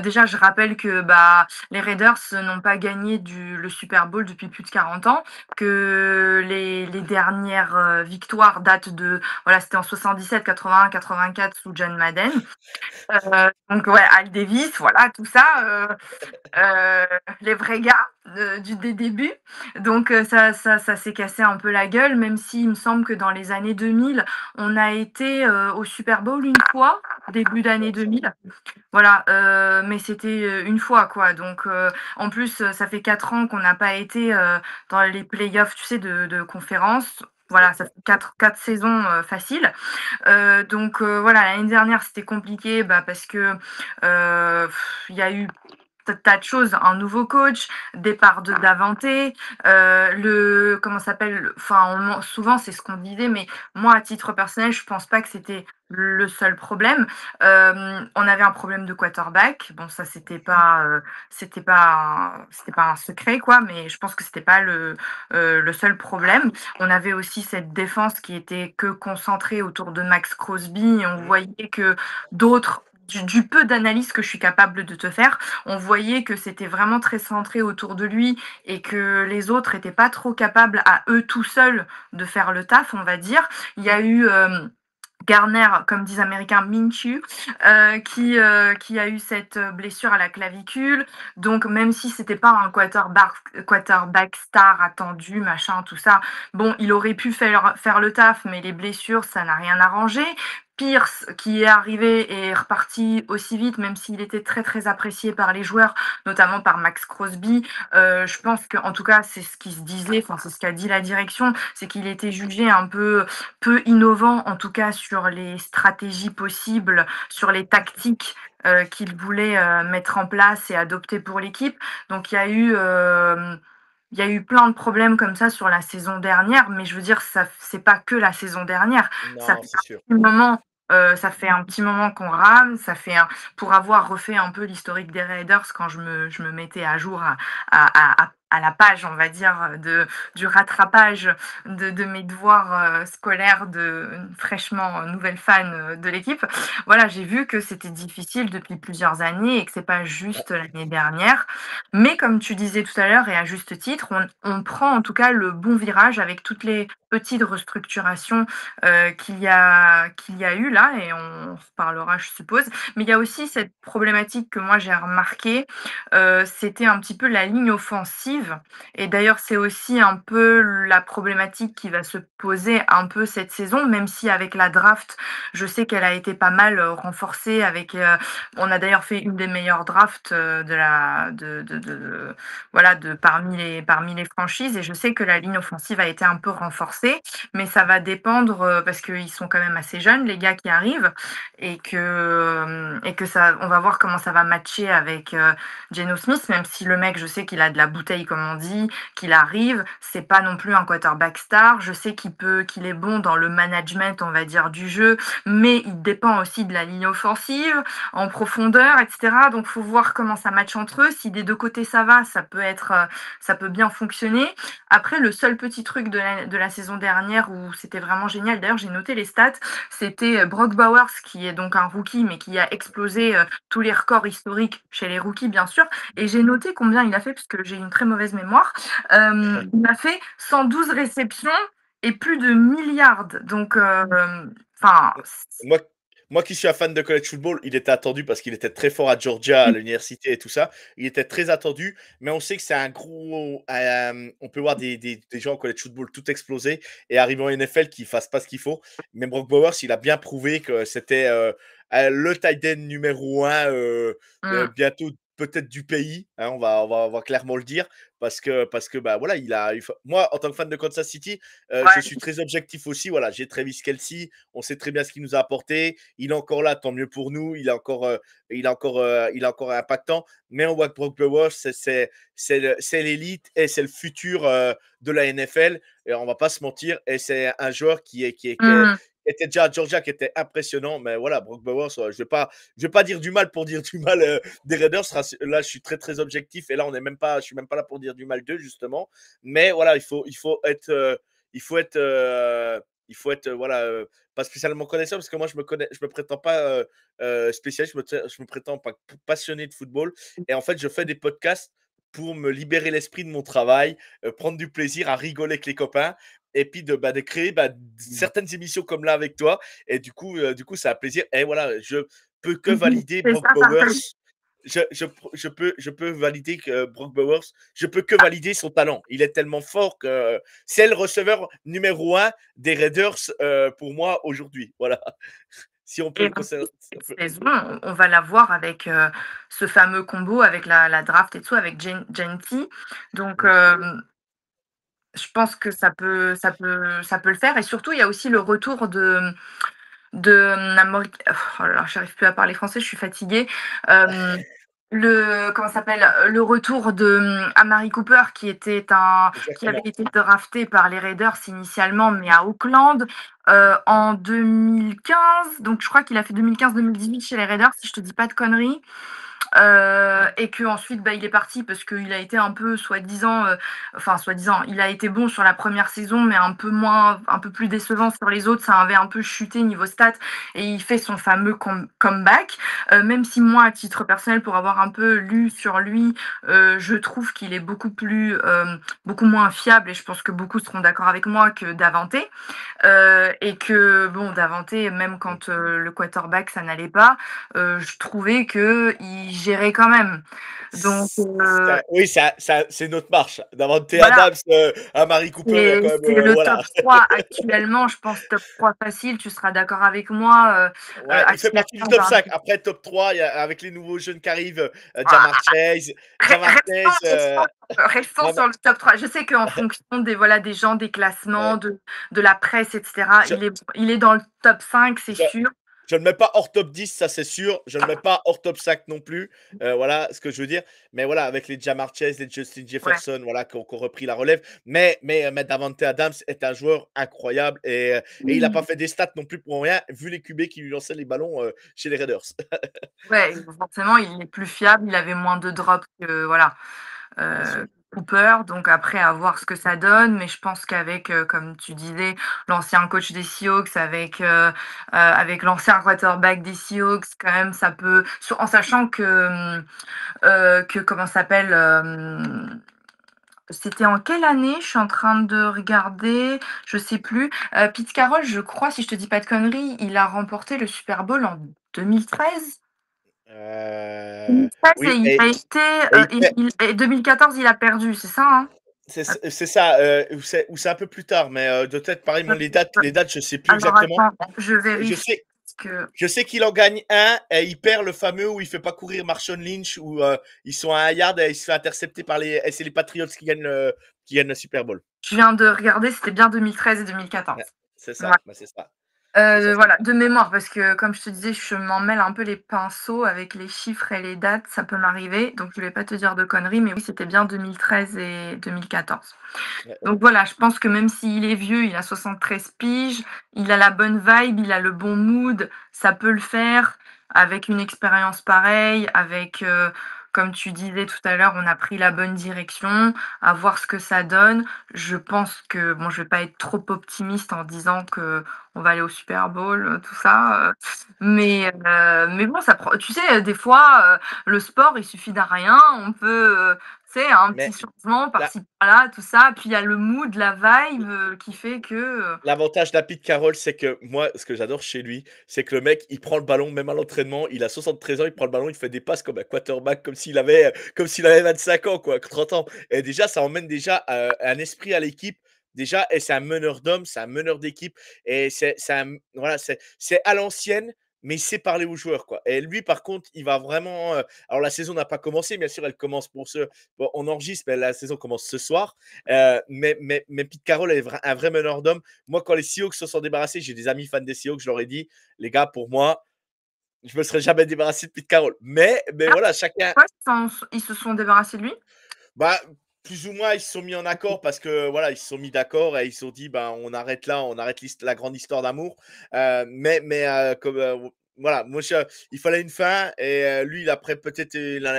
déjà, je rappelle que bah, les Raiders n'ont pas gagné le Super Bowl depuis plus de 40 ans, que les dernières victoires datent de, voilà, c'était en 77, 81, 84 sous John Madden. Donc ouais, Al Davis, voilà, tout ça. Les vrais gars des débuts. Donc ça s'est cassé un peu la gueule, même s'il me semble que dans les années 2000, on a été au Super Bowl une fois, début d'année 2000. Voilà, mais c'était une fois, quoi. Donc en plus, ça fait 4 ans qu'on n'a pas été dans les playoffs, tu sais, de conférence. Voilà, ça fait quatre saisons faciles. Donc voilà, l'année dernière, c'était compliqué bah, parce que il y a eu tas de choses, un nouveau coach, départ de Davante, le comment ça s'appelle, enfin souvent c'est ce qu'on disait, mais moi à titre personnel, je pense pas que c'était le seul problème. On avait un problème de quarterback. Bon, ça c'était pas un secret quoi, mais je pense que c'était pas le seul problème. On avait aussi cette défense qui était que concentrée autour de Max Crosby et on voyait que d'autres du peu d'analyse que je suis capable de te faire, on voyait que c'était vraiment très centré autour de lui et que les autres n'étaient pas trop capables à eux tout seuls de faire le taf, on va dire. Il y a eu Garner, comme disent les Américains, Minshew, qui a eu cette blessure à la clavicule. Donc, même si c'était pas un quarterback star attendu, machin, tout ça, bon, il aurait pu faire le taf, mais les blessures, ça n'a rien arrangé. Pierce, qui est arrivé et est reparti aussi vite, même s'il était très très apprécié par les joueurs, notamment par Max Crosby. Je pense que, en tout cas, c'est ce qui se disait, enfin c'est ce qu'a dit la direction, c'est qu'il était jugé un peu innovant, en tout cas sur les stratégies possibles, sur les tactiques qu'il voulait mettre en place et adopter pour l'équipe. Donc il y a eu plein de problèmes comme ça sur la saison dernière, mais je veux dire, ça c'est pas que la saison dernière. Ça non, fait c'est un sûr. petit moment, ça fait un petit moment qu'on rame. Pour avoir refait un peu l'historique des Raiders quand je me mettais à jour à la page, on va dire, du rattrapage de mes devoirs scolaires de fraîchement nouvelle fan de l'équipe. Voilà, j'ai vu que c'était difficile depuis plusieurs années et que c'est pas juste l'année dernière. Mais comme tu disais tout à l'heure, et à juste titre, on prend en tout cas le bon virage avec toutes les petites restructurations qu'il y a eu là, et on en reparlera, je suppose. Mais il y a aussi cette problématique que moi j'ai remarquée, c'était un petit peu la ligne offensive. Et d'ailleurs, c'est aussi un peu la problématique qui va se poser un peu cette saison, même si avec la draft, je sais qu'elle a été pas mal renforcée on a d'ailleurs fait une des meilleures drafts voilà, parmi les franchises. Et je sais que la ligne offensive a été un peu renforcée, mais ça va dépendre parce qu'ils sont quand même assez jeunes, les gars qui arrivent, et que ça, on va voir comment ça va matcher avec Geno Smith, même si le mec, je sais qu'il a de la bouteille comme on dit, qu'il arrive. C'est pas non plus un quarterback star. Je sais qu'il est bon dans le management, on va dire, du jeu, mais il dépend aussi de la ligne offensive, en profondeur, etc. Donc, faut voir comment ça match entre eux. Si des deux côtés ça va, ça peut bien fonctionner. Après, le seul petit truc de la saison dernière où c'était vraiment génial, d'ailleurs, j'ai noté les stats, c'était Brock Bowers, qui est donc un rookie, mais qui a explosé tous les records historiques chez les rookies, bien sûr. Et j'ai noté combien il a fait, puisque j'ai une très mauvaise mémoire. Il a fait 112 réceptions et plus de milliards. Donc, enfin, Moi, moi qui suis un fan de college football, il était attendu parce qu'il était très fort à Georgia, à l'université et tout ça. Il était très attendu, mais on sait que c'est un gros. On peut voir des gens au college football tout exploser et arriver en NFL qui ne fassent pas ce qu'il faut. Mais Brock Bowers, il a bien prouvé que c'était le tight end numéro un, bientôt peut-être du pays, hein, on va clairement le dire, parce que bah, voilà, moi, en tant que fan de Kansas City, je ouais. suis très objectif aussi. Voilà, j'ai Travis Kelce, on sait très bien ce qu'il nous a apporté. Il est encore là, tant mieux pour nous. Il est encore impactant. Mais on voit que Brock Bowers, c'est l'élite et c'est le futur de la NFL. Et on va pas se mentir. Et c'est un joueur qui était déjà à Georgia, qui était impressionnant. Mais voilà, Brock Bowers, je vais pas dire du mal pour dire du mal des Raiders. Là, je suis très très objectif. Et là, je suis même pas là pour dire du mal d'eux justement. Mais voilà, il faut être voilà, pas spécialement connaisseur parce que moi je me prétends pas spécialiste, je me prétends pas passionné de football et en fait je fais des podcasts pour me libérer l'esprit de mon travail, prendre du plaisir à rigoler avec les copains et puis de créer certaines émissions comme là avec toi et du coup c'est un plaisir et voilà je peux que valider C'est Brock ça, Bowers. Je peux valider que Brock Bowers, je peux que valider son talent. Il est tellement fort que c'est le receveur numéro un des Raiders pour moi aujourd'hui. Voilà. Si on peut et le considérer. cette saison, on va la voir avec ce fameux combo avec la draft et tout, avec Genty. Donc, je pense que ça peut le faire. Et surtout, il y a aussi le retour oh là là, j'arrive plus à parler français, je suis fatiguée. Comment ça s'appelle? Le retour de Amari Cooper, qui avait Exactement. été drafté par les Raiders initialement, mais à Auckland en 2015. Donc, je crois qu'il a fait 2015-2018 chez les Raiders, si je te dis pas de conneries. Et que ensuite bah, il est parti parce qu'il a été un peu soi-disant, enfin soi-disant, il a été bon sur la première saison, mais un peu plus décevant sur les autres. Ça avait un peu chuté niveau stats et il fait son fameux comeback. Même si moi, à titre personnel, pour avoir un peu lu sur lui, je trouve qu'il est beaucoup moins fiable et je pense que beaucoup seront d'accord avec moi que Davante. Et que bon, Davante, même quand le quarterback ça n'allait pas, je trouvais que il gérait quand même. Donc Oui, c'est notre marche. Davante voilà, Adams, Amari Cooper, il y a quand même. c'est le Voilà. top 3 actuellement, je pense top 3 facile, tu seras d'accord avec moi. Ouais, il fait partie du Actuellement, top 5. Après, top 3, avec les nouveaux jeunes qui arrivent, ah, Jamar Chase. Jamar Restons, Chase. restons Jamar- sur le top 3. Je sais qu'en fonction des gens, des classements, ouais. de la presse, etc., Je, il est dans le top 5, c'est je, sûr. je ne le mets pas hors top 10, ça c'est sûr. Je ne le mets pas hors top 5 non plus. Voilà ce que je veux dire. Mais voilà, avec les Jamar Chase, les Justin Ouais. Jefferson, voilà, qui ont repris la relève. Mais Davante Adams est un joueur incroyable et il n'a pas fait des stats non plus pour rien, vu les QB qui lui lançaient les ballons chez les Raiders. Ouais, forcément, il est plus fiable, il avait moins de drops que voilà, Bien sûr. Cooper. Donc après, à voir ce que ça donne. Mais je pense qu'avec, comme tu disais, l'ancien coach des Seahawks, avec l'ancien quarterback des Seahawks, quand même, ça peut, en sachant que comment ça s'appelle, c'était en quelle année? Je suis en train de regarder, je sais plus. Pete Carroll, je crois, si je te dis pas de conneries, il a remporté le Super Bowl en 2013. Euh, 2013 et oui, il a été, et il fait- 2014, il a perdu, c'est ça, hein? c'est ça, ou c'est un peu plus tard, mais de tête, pareil, moi, les dates, je sais plus Alors exactement. attends, je Je vérifie sais, que je sais qu'il en gagne un et il perd le fameux où il fait pas courir Marshawn Lynch, où ils sont à un yard et il se fait intercepter par et c'est les Patriots qui gagnent le Super Bowl. je viens de regarder, c'était bien 2013 et 2014. Ouais, c'est Ouais. ça, bah, c'est ça. C'est ça? Voilà, de mémoire, parce que comme je te disais, je m'en mêle un peu les pinceaux avec les chiffres et les dates, ça peut m'arriver, donc je vais pas te dire de conneries, mais oui, c'était bien 2013 et 2014. Ouais, ouais. Donc voilà, je pense que même s'il est vieux, il a 73 piges, il a la bonne vibe, il a le bon mood, ça peut le faire avec une expérience pareille, avec, comme tu disais tout à l'heure, on a pris la bonne direction, à voir ce que ça donne. Je pense que, bon, je vais pas être trop optimiste en disant que on va aller au Super Bowl, tout ça, mais bon, ça prend tu sais, des fois, le sport, il suffit d'un rien, on peut, tu sais, un petit Mais changement là, par-ci par-là, tout ça, puis il y a le mood, la vibe, qui fait que, l'avantage d'un Pete Carroll, c'est que moi, ce que j'adore chez lui, c'est que le mec, il prend le ballon, même à l'entraînement, il a 73 ans, il prend le ballon, il fait des passes comme un quarterback, comme s'il avait 25 ans, quoi, 30 ans. Et déjà, ça emmène déjà un esprit à l'équipe. Déjà, et c'est un meneur d'hommes, c'est un meneur d'équipe. Et voilà, c'est à l'ancienne, mais il sait parler aux joueurs, quoi. Et lui, par contre, il va vraiment. Alors, la saison n'a pas commencé, bien sûr, elle commence pour ce. Bon, on enregistre, mais la saison commence ce soir. Mais Pete Carroll est un vrai meneur d'hommes. Moi, quand les Seahawks se sont débarrassés, j'ai des amis fans des Seahawks, je leur ai dit, les gars, pour moi, je me serais jamais débarrassé de Pete Carroll. Mais ah, voilà, chacun, pourquoi ils se sont débarrassés de lui? bah, plus ou moins, ils se sont mis en accord parce que voilà, ils se sont mis d'accord et ils se sont dit, ben, on arrête là, on arrête la grande histoire d'amour. Comme voilà, moi, il fallait une fin et lui, il en a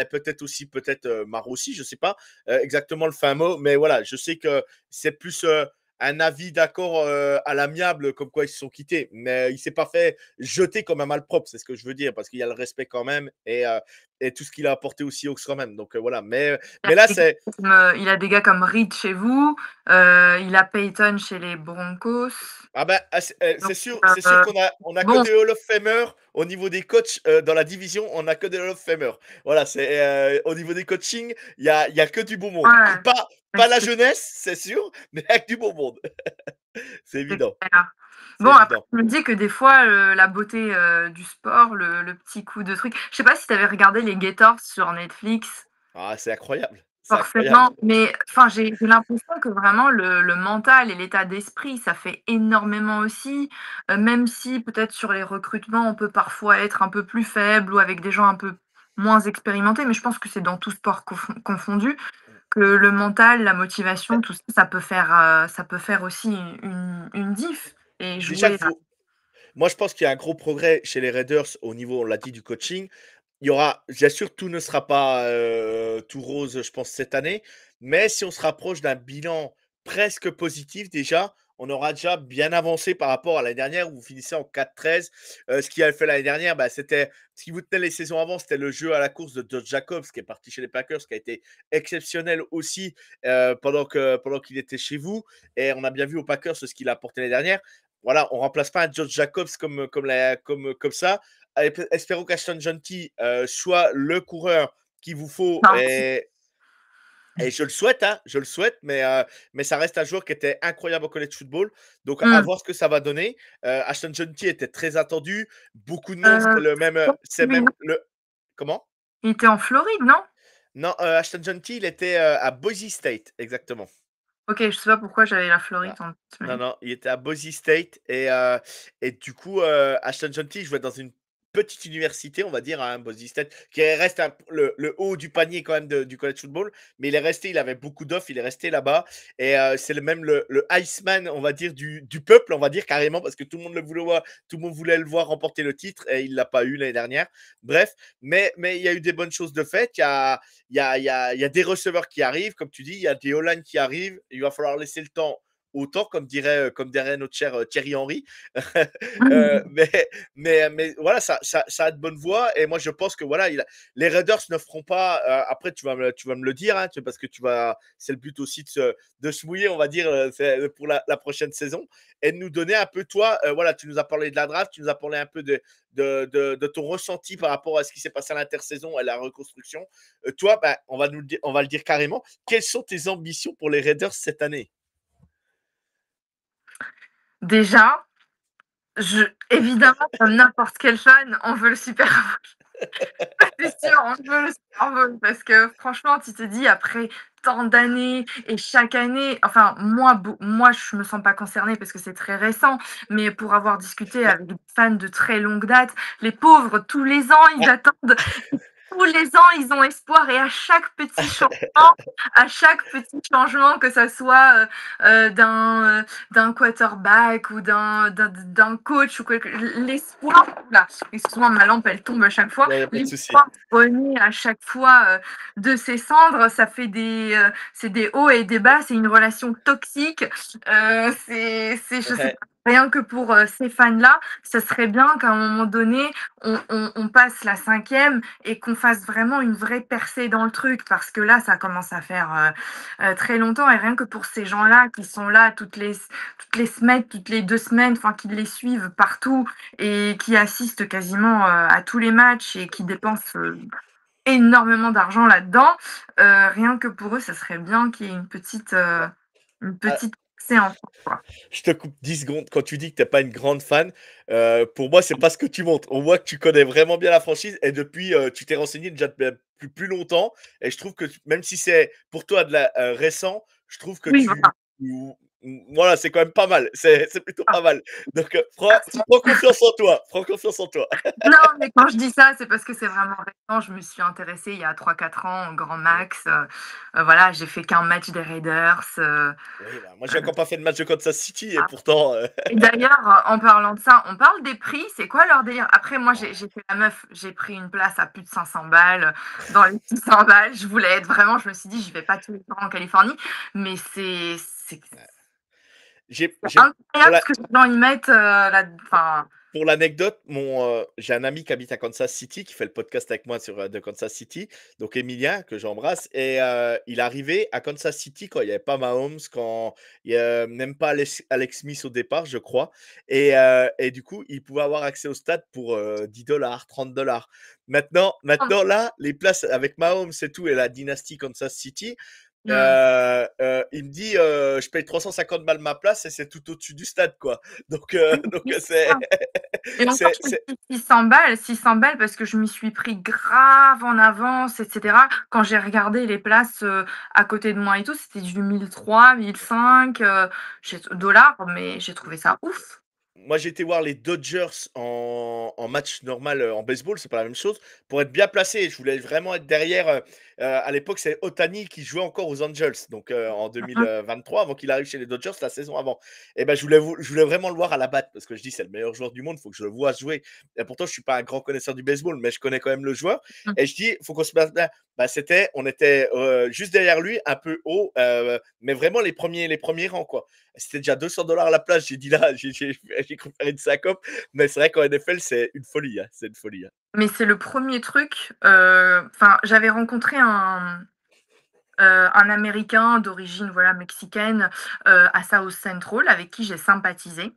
peut-être aussi, peut-être marre aussi, je sais pas exactement le fin mot, mais voilà, je sais que c'est plus un avis d'accord à l'amiable, comme quoi ils se sont quittés, mais il s'est pas fait jeter comme un malpropre, c'est ce que je veux dire, parce qu'il y a le respect quand même et tout ce qu'il a apporté aussi aux quand même. Donc voilà, mais là, c'est. Il a des gars comme Reed chez vous, il a Peyton chez les Broncos, Ah ben, donc c'est sûr qu'on a que bon, des Hall of Famers au niveau des coachs dans la division, on a que des Hall of Famers. Voilà, c'est au niveau des coaching, il y a que du beau monde. ouais, Pas la jeunesse, c'est sûr, mais avec du beau monde. C'est c'est évident, clair. c'est Bon, après, évident. je me dis que des fois, la beauté, du sport, le petit coup de truc je sais pas si tu avais regardé les Gators sur Netflix? Ah, c'est incroyable, c'est incroyable. Forcément, mais enfin, j'ai l'impression que vraiment le mental et l'état d'esprit, ça fait énormément aussi, même si peut-être sur les recrutements, on peut parfois être un peu plus faible ou avec des gens un peu moins expérimentés, mais je pense que c'est dans tout sport confondu, que le mental, la motivation, tout ça, ça peut faire aussi une diff et Déjà, jouer à moi, je pense qu'il y a un gros progrès chez les Raiders au niveau, on l'a dit, du coaching. Il y aura, bien sûr, tout ne sera pas tout rose, je pense, cette année. Mais si on se rapproche d'un bilan presque positif déjà, on aura déjà bien avancé par rapport à l'année dernière où vous finissez en 4-13. Ce qui a fait l'année dernière, bah, c'était ce qui vous tenait les saisons avant, c'était le jeu à la course de Josh Jacobs qui est parti chez les Packers, qui a été exceptionnel aussi pendant qu'il était chez vous. Et on a bien vu aux Packers ce qu'il a apporté l'année dernière. Voilà, on remplace pas un Josh Jacobs comme ça. Espérons qu'Ashton Genty soit le coureur qu'il vous faut. enfin, Et je le souhaite, hein, je le souhaite, mais ça reste un joueur qui était incroyable au college football. Donc, à mmh, voir ce que ça va donner. Ashton Genty était très attendu. Beaucoup de monde, c'est le même. C'est lui, non? même le. Comment? Il était en Floride, non? Non, Ashton Genty, il était à Boise State, exactement. OK, je sais pas pourquoi j'avais la Floride Voilà. en tête, Non, mais non, il était à Boise State et du coup, Ashton Genty jouait dans une petite université, on va dire, hein, Boise State, qui reste le haut du panier quand même du college football, mais il est resté, il avait beaucoup d'offres, il est resté là-bas et c'est le Iceman, on va dire, du peuple, on va dire carrément, parce que tout le monde le voulait voir, tout le monde voulait le voir remporter le titre et il l'a pas eu l'année dernière. Bref, mais il y a eu des bonnes choses de fait. Il y a des receveurs qui arrivent, comme tu dis, il y a des O-line qui arrivent. Il va falloir laisser le temps autant, comme dirait notre cher Thierry Henry. Euh, mais, mais voilà, ça a de bonnes voix. Et moi, je pense que voilà, les Raiders ne feront pas. Après, tu vas me le dire, hein, parce que c'est le but aussi de se mouiller, on va dire, pour la prochaine saison. Et de nous donner un peu, toi, voilà, tu nous as parlé de la draft, tu nous as parlé un peu de ton ressenti par rapport à ce qui s'est passé à l'intersaison et à la reconstruction. Toi, bah, on va le dire carrément. Quelles sont tes ambitions pour les Raiders cette année? déjà, évidemment, comme n'importe quel fan, on veut le Super Bowl. C'est sûr, on veut le Super Bowl parce que franchement, tu te dis après tant d'années et chaque année, enfin moi je me sens pas concernée parce que c'est très récent, mais pour avoir discuté Mais avec des fans de très longue date, les pauvres tous les ans ils ah, attendent, tous les ans ils ont espoir et à chaque petit changement, que ça soit d'un quarterback ou d'un coach ou quelque, l'espoir, là, excuse-moi, ma lampe elle tombe à chaque fois. non, il y a pas de souci. L'espoir renaît à chaque fois de ses cendres. Ça fait c'est des hauts et des bas. C'est une relation toxique. Je sais Ouais, pas. Rien que pour ces fans-là, ça serait bien qu'à un moment donné, on passe la cinquième et qu'on fasse vraiment une vraie percée dans le truc, parce que là, ça commence à faire très longtemps. Et rien que pour ces gens-là qui sont là toutes les semaines, toutes les 2 semaines, enfin, qui les suivent partout et qui assistent quasiment à tous les matchs et qui dépensent énormément d'argent là-dedans, rien que pour eux, ça serait bien qu'il y ait une ah, petite séance, quoi. je te coupe 10 secondes. Quand tu dis que tu es pas une grande fan, pour moi, c'est pas ce que tu montres. On voit que tu connais vraiment bien la franchise et depuis, tu t'es renseigné déjà plus longtemps et je trouve que même si c'est pour toi de la récent, je trouve que Oui, voilà. voilà, c'est quand même pas mal. C'est plutôt Ah, pas mal. Donc, merci. prends confiance en toi. Prends confiance en toi. Non, mais quand je dis ça, c'est parce que c'est vraiment récent. Je me suis intéressée il y a 3 4 ans au grand max. Voilà, j'ai fait qu'un match des Raiders. Oui, bah, moi, j'ai encore pas fait de match de Kansas City et Ah, pourtant, et d'ailleurs, en parlant de ça, on parle des prix. C'est quoi leur délire? Après, moi, j'ai fait la meuf. J'ai pris une place à plus de 500 balles. Dans les 600 balles, je voulais être vraiment. Je me suis dit, je vais pas tous les temps en Californie. Mais c'est j'ai pour incroyable la ce que les gens y mettent. Enfin, Pour l'anecdote, j'ai un ami qui habite à Kansas City, qui fait le podcast avec moi sur, de Kansas City, donc Emilien, que j'embrasse et il est arrivé à Kansas City quand il y avait pas Mahomes, quand il y a même pas Alex Smith au départ, je crois et du coup, il pouvait avoir accès au stade pour, 10 $, 30 $. Maintenant là, les places avec Mahomes et tout et la dynastie Kansas City, hmm. il me dit, «Je paye 350 balles ma place et c'est tout au-dessus du stade, quoi». Donc Oui, donc oui, c'est c'est ça. Et encore, je te c'est dis 600 balles parce que je m'y suis pris grave en avance, et cetera. Quand j'ai regardé les places, à côté de moi et tout, c'était du 1 300, 1 500, dollars, mais j'ai trouvé ça ouf. moi, j'ai été voir les Dodgers en match normal, en baseball, c'est pas la même chose, pour être bien placé. Je voulais vraiment être derrière, à l'époque, c'est Ohtani qui jouait encore aux Angels, donc en Mmh mh. 2023, avant qu'il arrive chez les Dodgers la saison avant et ben, je voulais vraiment le voir à la batte parce que je dis: «C'est le meilleur joueur du monde, il faut que je le voie jouer» et pourtant, je suis pas un grand connaisseur du baseball, mais je connais quand même le joueur Mmh. et je dis: «Faut qu'on se batte bien». Bah, on était, juste derrière lui, un peu haut, mais vraiment les premiers rangs, quoi. C'était déjà 200 $ la place. J'ai dit là, j'ai cru faire une syncope. Mais c'est vrai qu'en NFL, c'est une folie, hein. C'est une folie, hein. Mais c'est le premier truc, enfin, j'avais rencontré un Américain d'origine, voilà, mexicaine, à South Central avec qui j'ai sympathisé.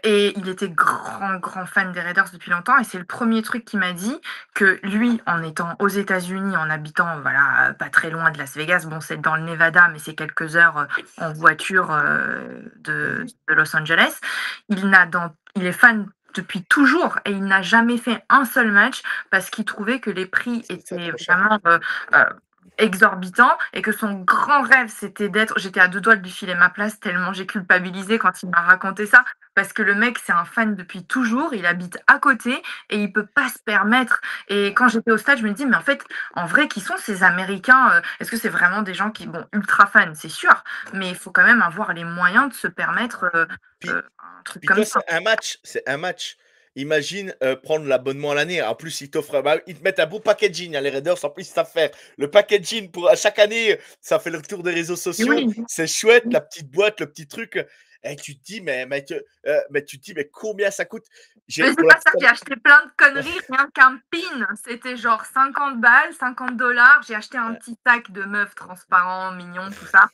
Et il était grand, grand fan des Raiders depuis longtemps et c'est le premier truc qu'il m'a dit, que lui, en étant aux États-Unis, en habitant, voilà, pas très loin de Las Vegas, bon, c'est dans le Nevada, mais c'est quelques heures, en voiture, de Los Angeles. Il est fan depuis toujours et il n'a jamais fait un seul match parce qu'il trouvait que les prix C'est étaient trop cher. vraiment, heu, exorbitants et que son grand rêve, c'était j'étais à 2 doigts de lui filer ma place tellement j'ai culpabilisé quand il m'a raconté ça. Parce que le mec, c'est un fan depuis toujours, il habite à côté et il peut pas se permettre. Et quand j'étais au stade, je me dis, mais en fait, en vrai, qui sont ces Américains? Est-ce que c'est vraiment des gens qui, bon, ultra fans, c'est sûr, mais il faut quand même avoir les moyens de se permettre Puis un truc Puis comme toi, ça. c'est un match, c'est un match. Imagine prendre l'abonnement à l'année. En plus, ils te mettent un beau packaging, hein, les Raiders. En plus, ils savent faire le packaging pour à chaque année. Ça fait le tour des réseaux Et sociaux. oui, C'est chouette, la petite boîte, le petit truc. Et tu te dis, mais, mec, mais tu te dis, mais combien ça coûte? mais c'est Pour la pas ça, petite j'ai acheté plein de conneries, rien qu'un pin, c'était genre 50 balles, 50 dollars. J'ai acheté un petit sac de meuf transparent, mignon, tout ça.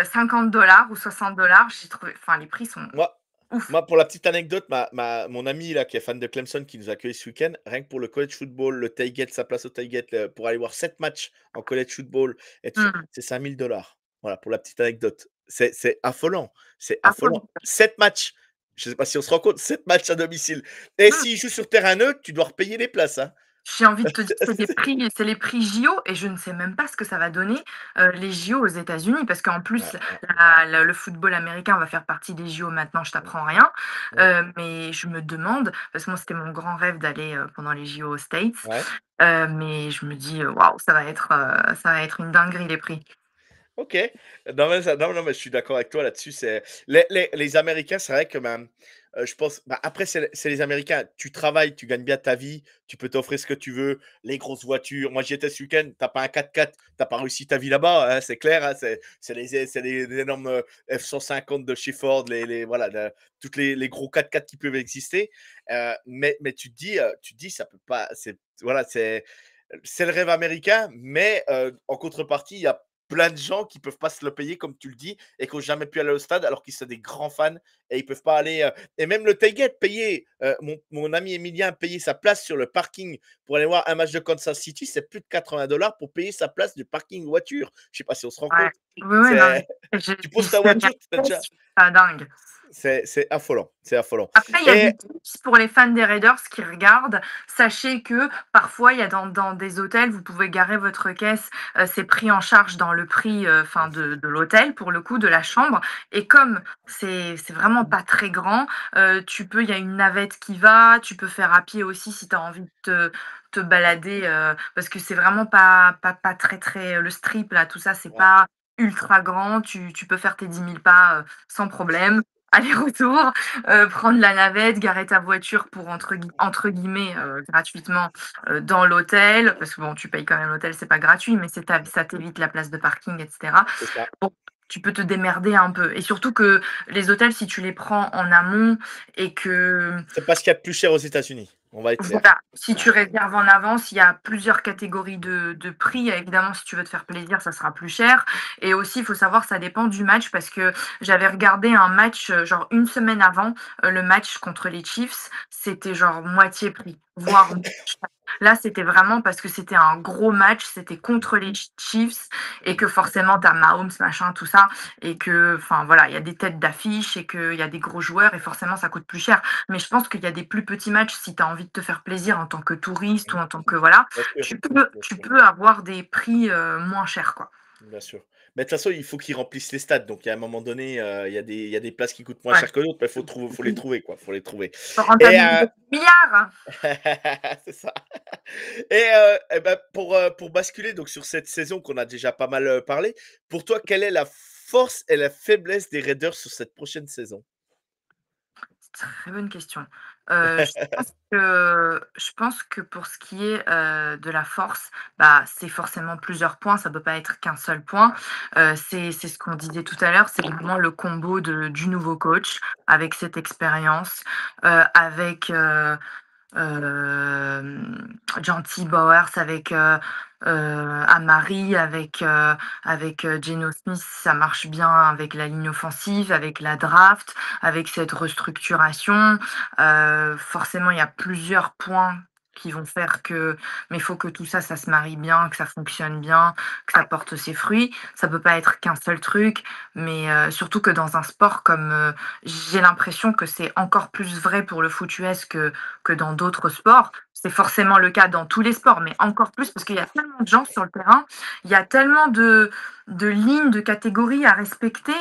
50 dollars ou 60 dollars. J'ai trouvé, enfin, les prix sont moi, ouf. Moi, pour la petite anecdote, mon ami là, qui est fan de Clemson, qui nous a accueillis ce week-end, rien que pour le college football, le tailgate, sa place au tailgate, pour aller voir 7 matchs en college football et tout ça, Hmm. c'est 5 000 $. Voilà, pour la petite anecdote. C'est affolant. C'est À fond. affolant. 7 matchs. Je sais pas si on se rend compte, 7 matchs à domicile. Et Mmh. s'ils jouent sur terrain neutre, tu dois repayer les places, hein. J'ai envie de te dire, c'est les prix JO et je ne sais même pas ce que ça va donner, les JO aux États-Unis parce qu'en Ouais, plus ouais, le football américain va faire partie des JO maintenant, je t'apprends rien, ouais, mais je me demande parce que moi c'était mon grand rêve d'aller, pendant les JO aux States, ouais. mais je me dis: «Waouh, ça va être une dinguerie les prix». OK. Non, mais je suis d'accord avec toi là-dessus. C'est les Américains, c'est vrai que, ben, je pense bah, après c'est les Américains. Tu travailles, tu gagnes bien ta vie, tu peux t'offrir ce que tu veux, les grosses voitures. Moi, j'y étais ce week-end, tu pas un 4x4, tu pas réussi ta vie là-bas, hein, c'est clair, hein, c'est les énormes, F-150 de chez Ford, les voilà, toutes les gros 4x4 qui peuvent exister. Mais tu te dis: «Ça peut pas» c'est voilà, c'est le rêve américain, mais en contrepartie, il y a plein de gens qui peuvent pas se le payer, comme tu le dis, et qui ont jamais pu aller au stade alors qu'ils sont des grands fans et ils peuvent pas aller. Et même le tailgate, payer. Mon ami Emilien a payé sa place sur le parking pour aller voir un match de Kansas City, c'est plus de 80 $ pour payer sa place du parking voiture. Je sais pas si on se rend Ouais. compte. Oui, oui, non, C'est, mais je tu poses j'y ta suis voiture, t'as regardée, déjà. je trouve ça dingue. C'est affolant, c'est affolant. Après, il y a Et des tips pour les fans des Raiders qui regardent. Sachez que parfois, il y a dans des hôtels, vous pouvez garer votre caisse, c'est pris en charge dans le prix, enfin de l'hôtel pour le coup, de la chambre et comme c'est vraiment pas très grand, il y a une navette qui va, tu peux faire à pied aussi si tu as envie de te balader, parce que c'est vraiment pas très, très le strip là, tout ça, c'est ouais, pas ultra grand. Tu peux faire tes 10 000 pas, sans problème, aller-retour. Prendre la navette, garer ta voiture pour entre guillemets, gratuitement, dans l'hôtel, parce que bon, tu payes quand même l'hôtel, c'est pas gratuit, mais ça t'évite la place de parking et cetera. c'est ça. Bon, tu peux te démerder un peu et surtout que les hôtels, si tu les prends en amont et que C'est pas ce qu'il y a de plus cher aux États-Unis. On va être clair. voilà, si tu réserves en avance, il y a plusieurs catégories de prix. Évidemment, si tu veux te faire plaisir, ça sera plus cher. Et aussi, il faut savoir, ça dépend du match parce que j'avais regardé un match, genre une semaine avant, le match contre les Chiefs, c'était genre moitié prix, voire moins cher. Là, c'était vraiment parce que c'était un gros match, c'était contre les Chiefs et que forcément, tu as Mahomes, machin, tout ça. Et que, enfin voilà, il y a des têtes d'affiche et qu'il y a des gros joueurs et forcément, ça coûte plus cher. Mais je pense qu'il y a des plus petits matchs, si tu as envie de te faire plaisir en tant que touriste ou en tant que voilà, Bien sûr, bien tu sûr. peux avoir des prix, moins chers, quoi. Bien sûr. Mais de toute façon, il faut qu'ils remplissent les stades. Donc, à un moment donné, il y a des places qui coûtent moins Ouais. cher que d'autres, mais faut les trouver, quoi. Faut les trouver. Faut Et rentabiliser des milliards! c'est ça. Et ben, pour basculer donc sur cette saison qu'on a déjà pas mal parlé, pour toi, quelle est la force et la faiblesse des Raiders sur cette prochaine saison? Très bonne question. Je pense que pour ce qui est, de la force, bah, c'est forcément plusieurs points, ça peut pas être qu'un seul point. C'est ce qu'on disait tout à l'heure, c'est vraiment le combo du nouveau coach avec cette expérience, avec, Janty Bowers avec, Amari, avec, Geno Smith, ça marche bien avec la ligne offensive, avec la draft, avec cette restructuration. Forcément, il y a plusieurs points qui vont faire que mais il faut que tout ça, ça se marie bien, que ça fonctionne bien, que ça porte ses fruits. Ça peut pas être qu'un seul truc, mais surtout que dans un sport comme, j'ai l'impression que c'est encore plus vrai pour le foot US que dans d'autres sports. C'est forcément le cas dans tous les sports, mais encore plus parce qu'il y a tellement de gens sur le terrain, il y a tellement de lignes, de catégories à respecter,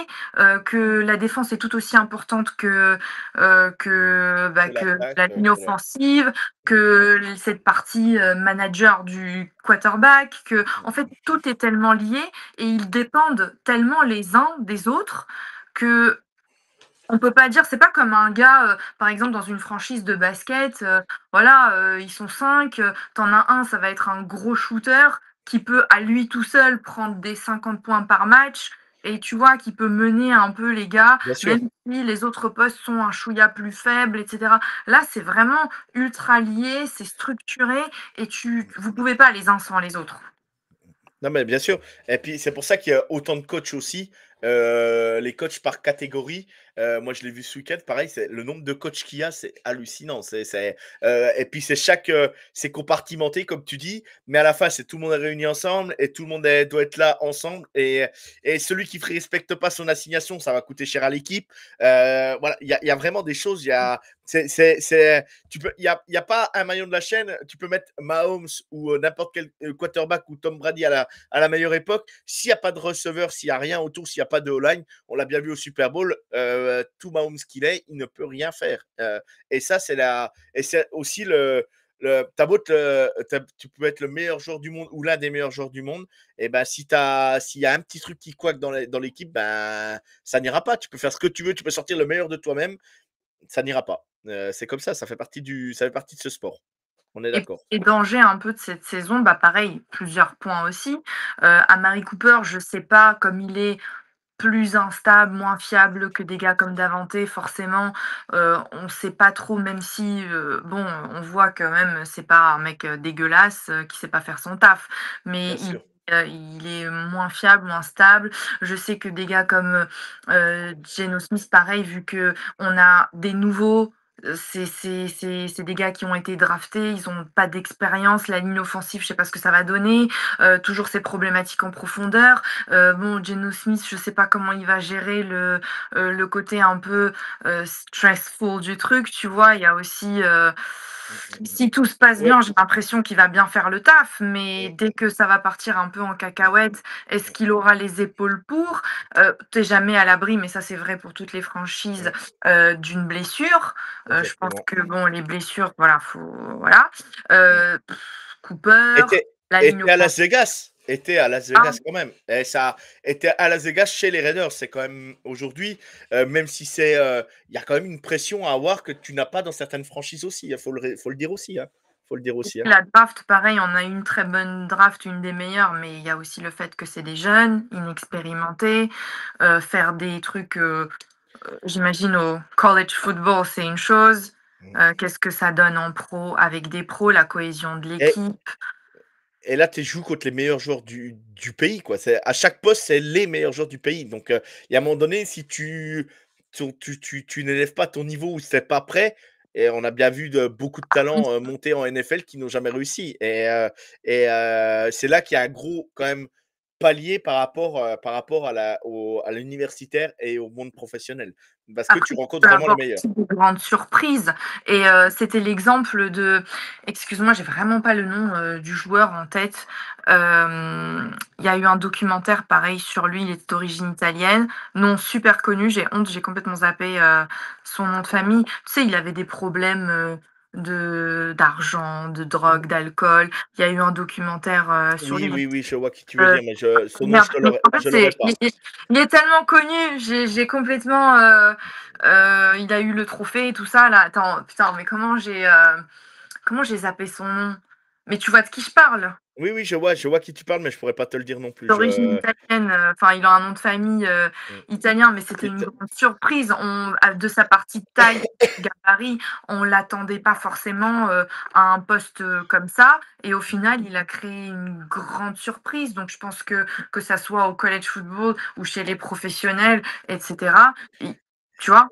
que la défense est tout aussi importante Que que l'attaque, la ligne offensive, que cette partie manager du quarterback, que en fait tout est tellement lié et ils dépendent tellement les uns des autres que on peut pas dire c'est pas comme un gars, par exemple dans une franchise de basket, voilà, ils sont 5, tu as un, ça va être un gros shooter qui peut à lui tout seul prendre des 50 points par match et tu vois? Qui peut mener un peu les gars, bien sûr. même si les autres postes sont un chouïa plus faibles et cetera. Là, c'est vraiment ultra lié, c'est structuré et vous pouvez pas les uns sans les autres. Non, mais bien sûr. Et puis, c'est pour ça qu'il y a autant de coachs aussi. les coachs par catégorie, moi je l'ai vu ce week-end, pareil, le nombre de coachs qu'il y a, c'est hallucinant. Et puis c'est compartimenté, comme tu dis, mais à la fin, c'est tout le monde est réuni ensemble et tout le monde doit être là ensemble. Et celui qui ne respecte pas son assignation, ça va coûter cher à l'équipe. Voilà, il y a vraiment des choses. Il y a pas un maillon de la chaîne. Tu peux mettre Mahomes ou n'importe quel quarterback ou Tom Brady à la meilleure époque. S'il n'y a pas de receveur, s'il n'y a rien autour, s'il n'y a pas de O-line, on l'a bien vu au Super Bowl, tout Mahomes qu'il est, il ne peut rien faire. Et ça, c'est aussi tu peux être le meilleur joueur du monde ou l'un des meilleurs joueurs du monde. Et ben, s'il y a un petit truc qui coaque dans l'équipe, ben, ça n'ira pas. Tu peux faire ce que tu veux, tu peux sortir le meilleur de toi-même, ça n'ira pas. C'est comme ça fait partie de ce sport. On est Et d'accord. les dangers un peu de cette saison, bah pareil, plusieurs points aussi. Amari Cooper, je sais pas, comme il est plus instable, moins fiable que des gars comme Davante, forcément, on sait pas trop, même si, bon, on voit quand même, c'est pas un mec, dégueulasse, qui sait pas faire son taf. Mais Bien sûr. il est moins fiable, moins stable. Je sais que des gars comme, Geno Smith, pareil, vu qu'on a des nouveaux, c'est des gars qui ont été draftés, ils ont pas d'expérience. La ligne offensive, je sais pas ce que ça va donner. Toujours ces problématiques en profondeur. Bon, Geno Smith, je sais pas comment il va gérer le côté un peu stressful du truc, tu vois. Il y a aussi, si tout se passe Ouais. bien, j'ai l'impression qu'il va bien faire le taf, mais dès que ça va partir un peu en cacahuète, est-ce qu'il aura les épaules pour? T'es jamais à l'abri, mais ça c'est vrai pour toutes les franchises, d'une blessure. Je pense Exactement. que bon, les blessures, voilà, voilà. Cooper, Était, la ligne était à Las offensive. Vegas. Était à Las Vegas quand même. Et ça était à Las Vegas chez les Raiders. C'est quand même aujourd'hui, même si il y a quand même une pression à avoir que tu n'as pas dans certaines franchises aussi. Il faut le dire aussi. Hein. Faut le dire aussi. Hein. La draft, pareil, on a eu une très bonne draft, une des meilleures, mais il y a aussi le fait que c'est des jeunes, inexpérimentés, faire des trucs, j'imagine au college football, c'est une chose. Qu'est-ce que ça donne en pro avec des pros, la cohésion de Et, l'équipe? et là, tu joues contre les meilleurs joueurs du pays. Quoi. À chaque poste, c'est les meilleurs joueurs du pays. Donc, il y a un moment donné, si tu n'élèves pas ton niveau ou si tu n'es pas prêt, et on a bien vu beaucoup de talents monter en NFL qui n'ont jamais réussi. Et c'est là qu'il y a un gros, quand même, palier par rapport à l'universitaire et au monde professionnel. Parce que tu Après, tu rencontres peux vraiment les avoir meilleurs. aussi des grandes surprises et c'était l'exemple de excuse-moi, j'ai vraiment pas le nom, du joueur en tête. Il y a eu un documentaire pareil sur lui, il est d'origine italienne, non super connu, j'ai honte, j'ai complètement zappé, son nom de famille. Tu sais, il avait des problèmes, d'argent, de drogue, d'alcool. Il y a eu un documentaire, sur Oui, lui. oui, oui, je vois qui tu veux Heu, dire, mais son nom, Merde, mais en fait, je l'aurais pas. il est tellement connu, j'ai complètement, il a eu le trophée et tout ça là. Attends, putain, mais comment j'ai zappé son nom? Mais tu vois de qui je parle? Oui, oui, je vois qui tu parles, mais je pourrais pas te le dire non plus. D'origine italienne, enfin, il a un nom de famille, Mm. italien, mais c'était une Ita- grande surprise. De sa partie de taille, gabarit, on l'attendait pas forcément, à un poste, comme ça et au final, il a créé une grande surprise. Donc je pense que ça soit au college football ou chez les professionnels et cetera, i tu vois?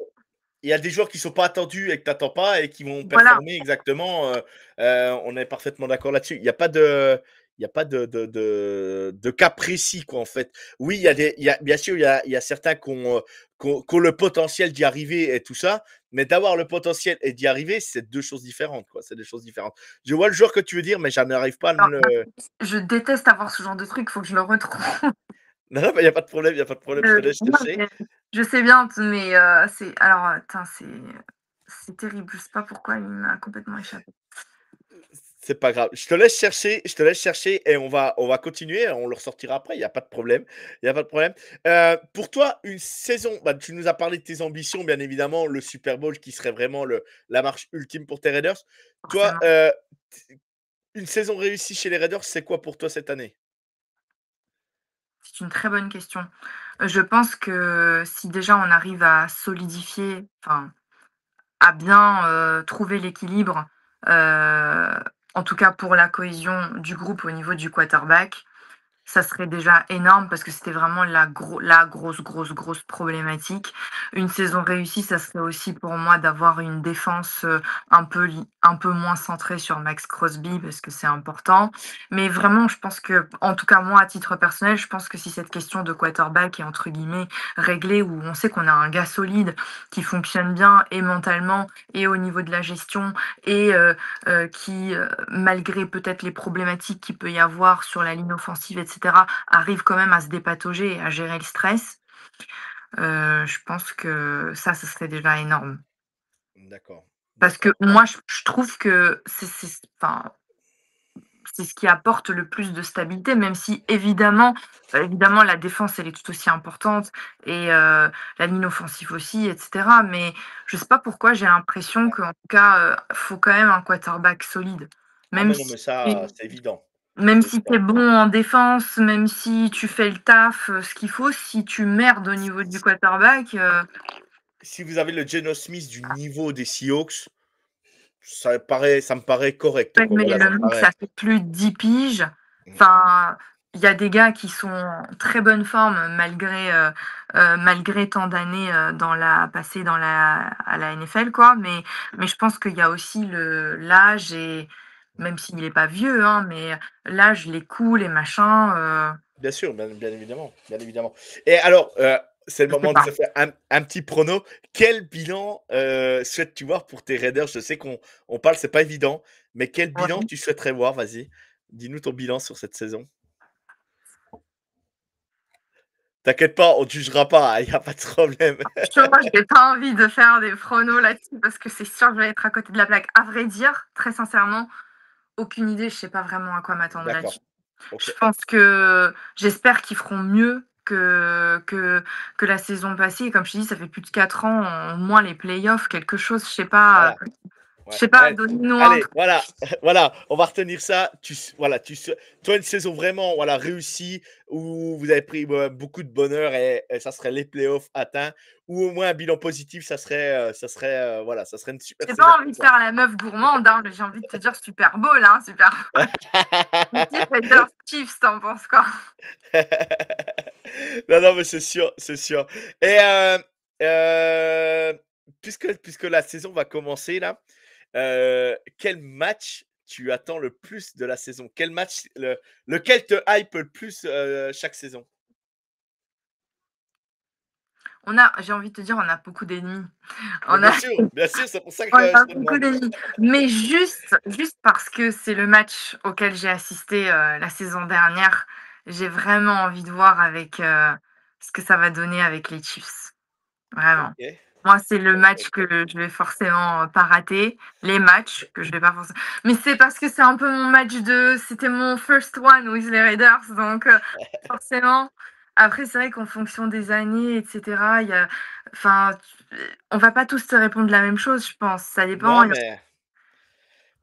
Il y a des joueurs qui sont pas attendus et que tu attends pas et qui vont Voilà. performer exactement. On est parfaitement d'accord là-dessus. Il y a pas de cas précis, quoi, en fait. Oui, bien sûr, il y a certains qui ont le potentiel d'y arriver et tout ça, mais d'avoir le potentiel et d'y arriver, c'est deux choses différentes, quoi. C'est des choses différentes. Je vois le joueur que tu veux dire, mais j'en arrive pas à Alors, me le. je déteste avoir ce genre de truc, il faut que je le retrouve. Non, non, mais il n'y a pas de problème, il n'y a pas de problème, je te laisse Non, chercher. mais je sais bien, mais c'est alors, attends, c'est terrible, je sais pas pourquoi il m'a complètement échappé. C'est pas grave. Je te laisse chercher et on va continuer. On le ressortira après. Il y a pas de problème. Il y a pas de problème. Pour toi, une saison, bah, tu nous as parlé de tes ambitions, bien évidemment, le Super Bowl qui serait vraiment la marche ultime pour tes Raiders. Toi, Forcément. une saison réussie chez les Raiders, c'est quoi pour toi cette année? C'est une très bonne question. Je pense que si déjà on arrive à solidifier, enfin, à bien, trouver l'équilibre, heu, en tout cas pour la cohésion du groupe au niveau du quarterback, ça serait déjà énorme parce que c'était vraiment la grosse problématique. Une saison réussie, ça serait aussi pour moi d'avoir une défense, un peu moins centrée sur Max Crosby parce que c'est important. Mais vraiment, je pense que, en tout cas moi à titre personnel, je pense que si cette question de quarterback est entre guillemets «réglée», où on sait qu'on a un gars solide qui fonctionne bien et mentalement et au niveau de la gestion et qui, malgré peut-être les problématiques qu'il peut y avoir sur la ligne offensive et cetera, arrive quand même à se dépatauger et à gérer le stress, je pense que ça, ce serait déjà énorme. D'accord, Parce que d'accord. moi, je trouve que enfin, c'est ce qui apporte le plus de stabilité, même si évidemment la défense, elle est tout aussi importante et la ligne offensive aussi et cetera. Mais je sais pas pourquoi j'ai l'impression qu'en tout cas, faut quand même un quarterback solide. Ah Même mais non, si mais ça, c'est évident. même C'est si tu es évident. bon en défense, même si tu fais le taf, ce qu'il faut, si tu merdes au niveau du quarterback, Si vous avez le Geno Smith du niveau des Seahawks, ça me paraît correct, ouais, quoi. mais Voilà, ça le me mec, ça paraît. fait plus de 10 piges. Mmh. Enfin, il y a des gars qui sont en très bonne forme malgré tant d'années, passées à la NFL, quoi. Mais je pense qu'il y a aussi l'âge et même s'il est pas vieux, hein, mais l'âge, les coups, les machins, Bien sûr, bien évidemment, bien évidemment. Et alors, c'est le je sais moment de pas. se faire un petit prono. Quel bilan, souhaites-tu voir pour tes Raiders? Je sais qu'on parle, c'est pas évident, mais quel bilan Ouais. tu souhaiterais voir? Vas-y, dis-nous ton bilan sur cette saison. T'inquiète pas, on te jugera pas, il y a pas de problème. Tu vois, j'ai pas envie de faire des pronos là-dessus parce que c'est sûr que je vais être à côté de la plaque. À vrai dire, très sincèrement, aucune idée, je sais pas vraiment à quoi m'attendre là-dessus. D'accord, OK. Je pense que j'espère qu'ils feront mieux que la saison passée. Et comme je te dis, ça fait plus de 4 ans, au moins les playoffs, quelque chose, Voilà. je Ouais, sais pas, ouais. donnez-nous un Allez, truc. voilà, voilà, on va retenir ça. Voilà, toi, une saison vraiment voilà, réussie où vous avez pris beaucoup de bonheur et ça serait les playoffs atteints, ou au moins un bilan positif, voilà, ça serait une super J'ai saison pas pour envie de toi. faire la meuf gourmande, hein, mais j'ai envie de te dire Super Bowl, hein, Super Bowl. Raiders Chiefs, t'en penses quoi? Non, non, mais c'est sûr, c'est sûr. Et puisque la saison va commencer là, quel match tu attends le plus de la saison? Quel match lequel te hype le plus, chaque saison? J'ai envie de te dire, on a beaucoup d'ennemis. On a Bien sûr, c'est pour ça On que je a te beaucoup demande. d'ennemis, mais juste parce que c'est le match auquel j'ai assisté, la saison dernière, j'ai vraiment envie de voir ce que ça va donner avec les Chiefs, vraiment. OK, Moi, c'est le OK, match OK. que je vais forcément, pas rater, les matchs que je vais pas forcément mais c'est parce que c'est un peu c'était mon first one with les Raiders, donc forcément. Après, c'est vrai qu'en fonction des années et cetera, enfin, on va pas tous te répondre la même chose, je pense. Ça dépend. Non,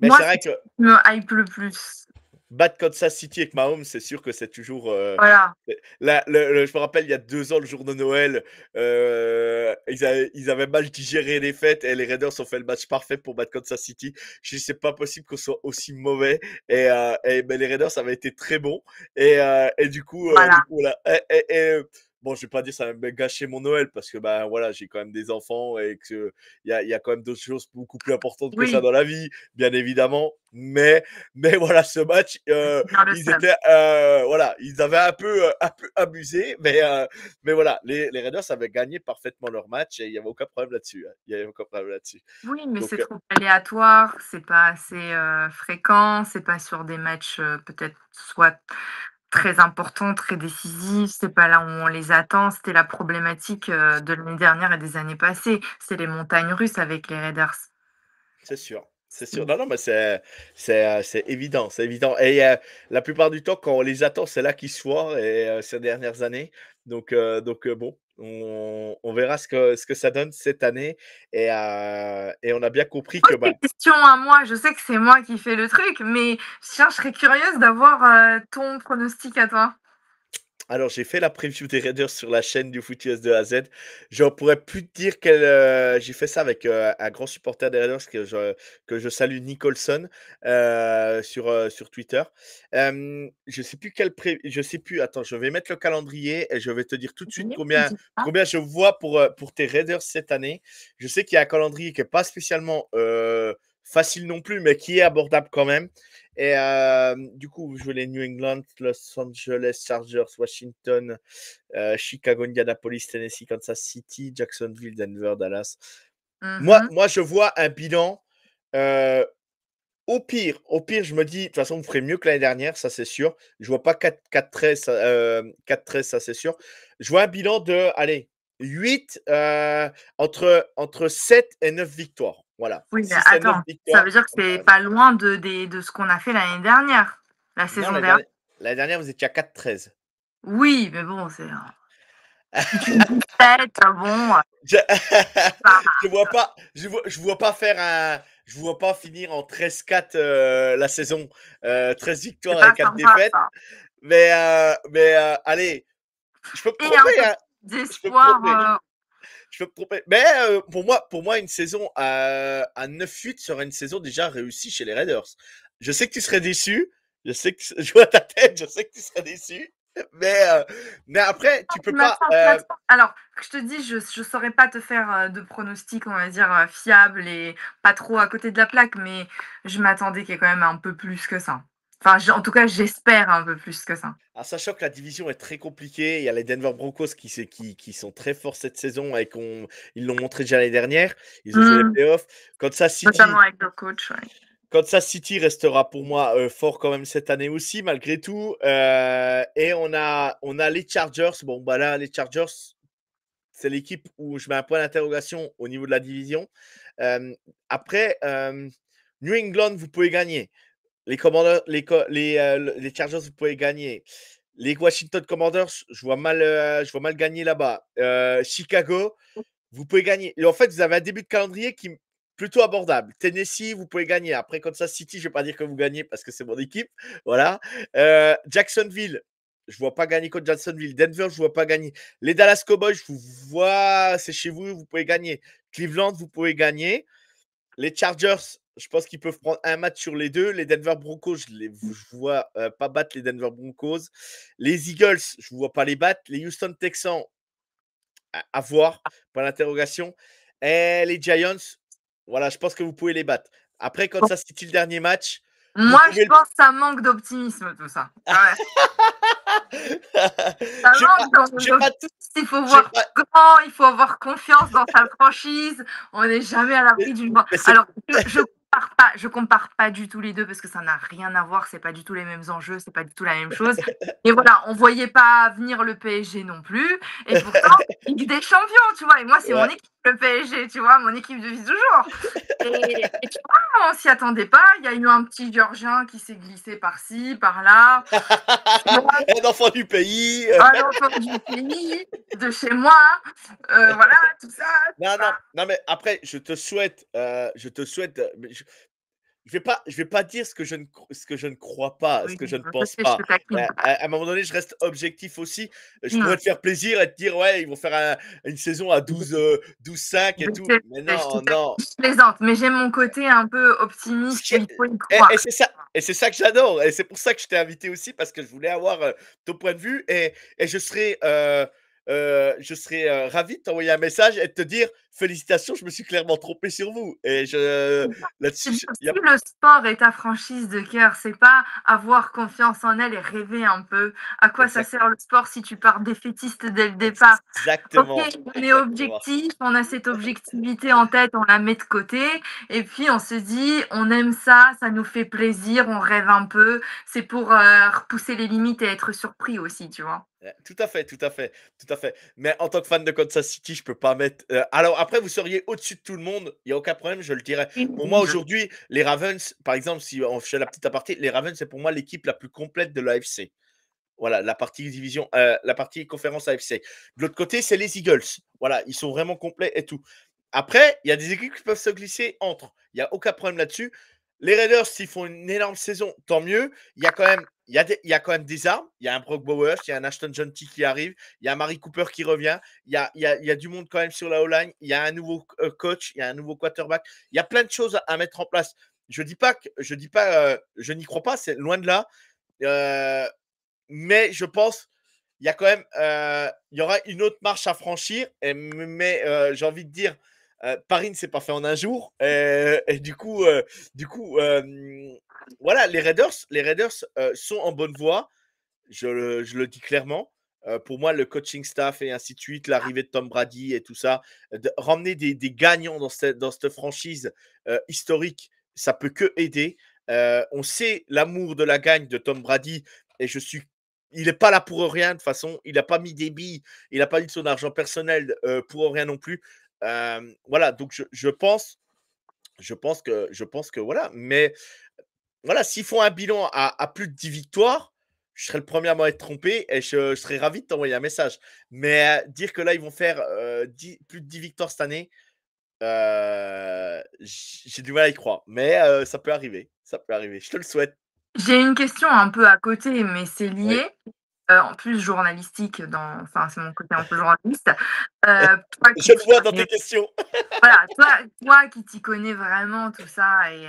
mais Moi, c'est c'est vrai ce que qui me hype le plus. battre Kansas City avec Mahomes, c'est sûr que c'est toujours, Voilà. je me rappelle il y a 2 ans, le jour de Noël, ils avaient mal digéré les fêtes et les Raiders ont fait le match parfait pour battre Kansas City. Je dis: «C'est pas possible qu'on soit aussi mauvais» et les Raiders avaient été très bons et du Voilà. coup, voilà bon, je vais pas dire ça va me gâcher mon Noël parce que, bah, voilà, j'ai quand même des enfants et qu'il y a quand même d'autres choses beaucoup plus importantes que ça Oui, dans la vie, bien évidemment, mais voilà, ce match, vers le ils seum. étaient, voilà, ils avaient un peu abusé, mais voilà, les Raiders avaient gagné parfaitement leur match et il y avait aucun problème là-dessus, hein. Il y avait aucun problème là-dessus. Oui, mais Donc, c'est trop aléatoire, c'est pas assez, fréquent, c'est pas sur des matchs, peut-être soit très importants, très décisifs, c'est pas là où on les attend. C'était la problématique, de l'année dernière et des années passées. C'est les montagnes russes avec les Raiders. c'est sûr, c'est sûr. Mmh. Non, non, mais c'est évident, c'est évident et la plupart du temps, quand on les attend, c'est là qu'ils se foirent et ces dernières années. Donc, bon, on verra ce que ça donne cette année et on a bien compris que, Pose bah tes questions à moi, je sais que c'est moi qui fais le truc, mais tiens, je serais curieuse d'avoir, ton pronostic à toi. Alors, j'ai fait la preview des Raiders sur la chaîne du Foot US de A à Z. Je ne pourrais plus te dire j'ai fait ça avec un grand supporter des Raiders que je salue, Nicholson, sur Twitter. Je sais plus je sais plus. Attends, je vais mettre le calendrier et je vais te dire tout de suite combien je vois pour tes Raiders cette année. Je sais qu'il y a un calendrier qui n'est pas spécialement facile non plus, mais qui est abordable quand même. Et du coup, vous jouez les New England, Los Angeles Chargers, Washington, Chicago, Indianapolis, Tennessee, Kansas City, Jacksonville, Denver, Dallas. Mhm. Moi, je vois un bilan. Au pire, je me dis, de toute façon, vous ferez mieux que l'année dernière, ça c'est sûr. Je vois pas 4-13, 4-13, ça c'est sûr. Je vois un bilan de, allez, 8, entre 7 et 9 victoires. Voilà, Oui, mais 6 et 9 attends, ça victoires. veut dire que c'est pas loin de ce qu'on a fait l'année dernière, la Non, saison dernière. l'année dernière, vous étiez à 4-13. Oui, mais bon, si tu me dis 7, bon, Je, bah, je vois pas je vois pas finir en 13-4 la saison, 13 c'est victoires et pas 4 sympa défaites. ça. Mais allez, je peux me Et un tromper, peu hein. Je peux me d'espoir. tromper. Je peux me tromper. Mais pour moi, une saison à 9-8 serait une saison déjà réussie chez les Raiders. Je sais que tu serais déçu. Je sais que je vois ta tête. Je sais que tu serais déçu. Mais après, tu peux pas. Alors, je te dis, je ne saurais pas te faire de pronostics, on va dire, fiables et pas trop à côté de la plaque, mais je m'attendais qu'il y ait quand même un peu plus que ça. Enfin, en tout cas, j'espère un peu plus que ça. Sachant que la division est très compliquée, il y a les Denver Broncos qui sont très forts cette saison et ils l'ont montré déjà l'année dernière. Ils ont joué les playoffs. Notamment avec le coach. Ouais. Kansas City restera pour moi fort quand même cette année aussi, malgré tout. Et on a les Chargers. Bon, bah là, les Chargers, c'est l'équipe où je mets un point d'interrogation au niveau de la division. Après, New England, vous pouvez gagner. Les Commanders, les Chargers, vous pouvez gagner. Les Washington Commanders, je vois mal gagner là-bas. Chicago, vous pouvez gagner. Et en fait, vous avez un début de calendrier qui est plutôt abordable. Tennessee, vous pouvez gagner. Après, Kansas City, je ne vais pas dire que vous gagnez parce que c'est mon équipe. Voilà. Jacksonville, je ne vois pas gagner contre Jacksonville. Denver, je ne vois pas gagner. Les Dallas Cowboys, je vous vois, c'est chez vous, vous pouvez gagner. Cleveland, vous pouvez gagner. Les Chargers, je pense qu'ils peuvent prendre un match sur les deux. Les Denver Broncos, je vois pas battre les Denver Broncos. Les Eagles, je ne vois pas les battre. Les Houston Texans, à voir, pour l'interrogation. Et les Giants, voilà, je pense que vous pouvez les battre. Après, Kansas City, le dernier match, vous Moi, je pouvez. pense que ça manque d'optimisme, tout ça. Ouais. Ça J'ai pas, manque j'ai pas, d'optimisme. Il faut j'ai voir pas. grand, il faut avoir confiance dans sa franchise. On n'est jamais à l'abri d'une. Mais c'est. Alors, je compare pas du tout les deux parce que ça n'a rien à voir. C'est pas du tout les mêmes enjeux, c'est pas du tout la même chose. Et voilà, on voyait pas venir le PSG non plus. Et pourtant, Ligue des Champions, tu vois. Et moi, c'est mon Ouais. équipe, le PSG, tu vois, mon équipe de vie toujours. Et tu vois, on s'y attendait pas. Il y a eu un petit Georgien qui s'est glissé par-ci, par-là. Un enfant du pays. Un enfant du pays, de chez moi, voilà, tout ça. Non, mais après, mais je vais pas dire ce que je ne crois pas, ce Oui, que je ne je pense sais, je te pas. taquine. À un moment donné, je reste objectif aussi. Je pourrais te faire plaisir et te dire, ouais, ils vont faire une saison à 12-5 et Je tout. sais, Mais je non, non. plaisante, mais j'aime mon côté un peu Ce optimiste qui où est- il faut y croire. et c'est ça que j'adore. Et c'est pour ça que je t'ai invité aussi, parce que je voulais avoir ton point de vue. Et je serais ravi de t'envoyer un message et de te dire félicitations, je me suis clairement trompé sur vous. C'est Là-dessus, bien aussi le sport est ta franchise de cœur, c'est pas avoir confiance en elle et rêver un peu. À quoi ça exact- sert le sport si tu pars défaitiste dès le départ? OK, exactement, on est exactement. objectif, on a cette objectivité en tête, on la met de côté et puis on se dit: «On aime ça, ça nous fait plaisir, on rêve un peu». C'est pour, repousser les limites et être surpris aussi, tu vois? Tout à fait, tout à fait, tout à fait. Mais en tant que fan de Kansas City, je peux pas mettre. Alors après, vous seriez au-dessus de tout le monde. Il y a aucun problème, je le dirais. Oui, Pour moi oui, aujourd'hui, les Ravens, par exemple, si on fait la petite aparté, les Ravens c'est pour moi l'équipe la plus complète de l'AFC. Voilà, la partie division, la partie conférence AFC. De l'autre côté, c'est les Eagles. Voilà, ils sont vraiment complets et tout. Après, il y a des équipes qui peuvent se glisser entre. Il y a aucun problème là-dessus. Les Raiders, s'ils font une énorme saison, tant mieux. Il y a quand même, il y a quand même des armes. Il y a un Brock Bowers, il y a un Ashton Jeanty qui arrive, il y a un Mari Cooper qui revient. Il y a du monde quand même sur la O-line. Il y a un nouveau coach, il y a un nouveau quarterback. Il y a plein de choses à mettre en place. Je dis pas que, je n'y crois pas, c'est loin de là. Mais je pense il y a quand même il y aura une autre marche à franchir. Mais j'ai envie de dire, Paris ne s'est pas fait en un jour. Et du coup voilà, les Raiders sont en bonne voie. Je le dis clairement. Pour moi, le coaching staff et ainsi de suite, l'arrivée de Tom Brady et tout ça, ramener des gagnants dans cette franchise historique, ça peut que aider. On sait l'amour de la gagne de Tom Brady et il n'est pas là pour rien de toute façon. Il n'a pas mis des billes, il n'a pas mis de son argent personnel pour rien non plus. Voilà, donc je pense que voilà. Mais voilà, s'ils font un bilan à plus de 10 victoires, je serais le premier à m'en être trompé et je serais ravi de t'envoyer un message. Mais dire que là, ils vont faire plus de 10 victoires cette année, j'ai du mal à y croire. Mais ça peut arriver. Ça peut arriver. Je te le souhaite. J'ai une question un peu à côté, mais c'est Oui. lié, en plus journalistique enfin, c'est mon côté un peu journaliste. Toi Je qui le t'y vois dans tes connais questions. voilà, toi qui t'y connais vraiment tout ça et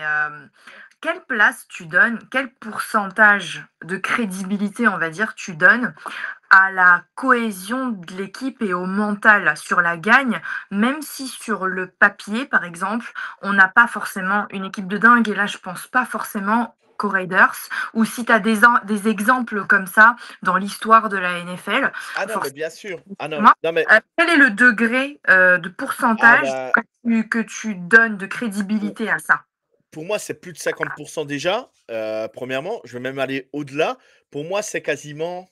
quelle place tu donnes, quel pourcentage de crédibilité, on va dire, tu donnes à la cohésion de l'équipe et au mental sur la gagne, même si sur le papier, par exemple, on n'a pas forcément une équipe de dingue, et là, je pense pas forcément qu'aux Raiders, ou si tu as des exemples comme ça dans l'histoire de la NFL, Ah non, mais forcément, bien sûr. Ah non, non mais quel est le degré de ah pourcentage bah, que tu donnes de crédibilité à ça? pour moi, c'est plus de 50% déjà. Premièrement, je vais même aller au-delà. Pour moi, c'est quasiment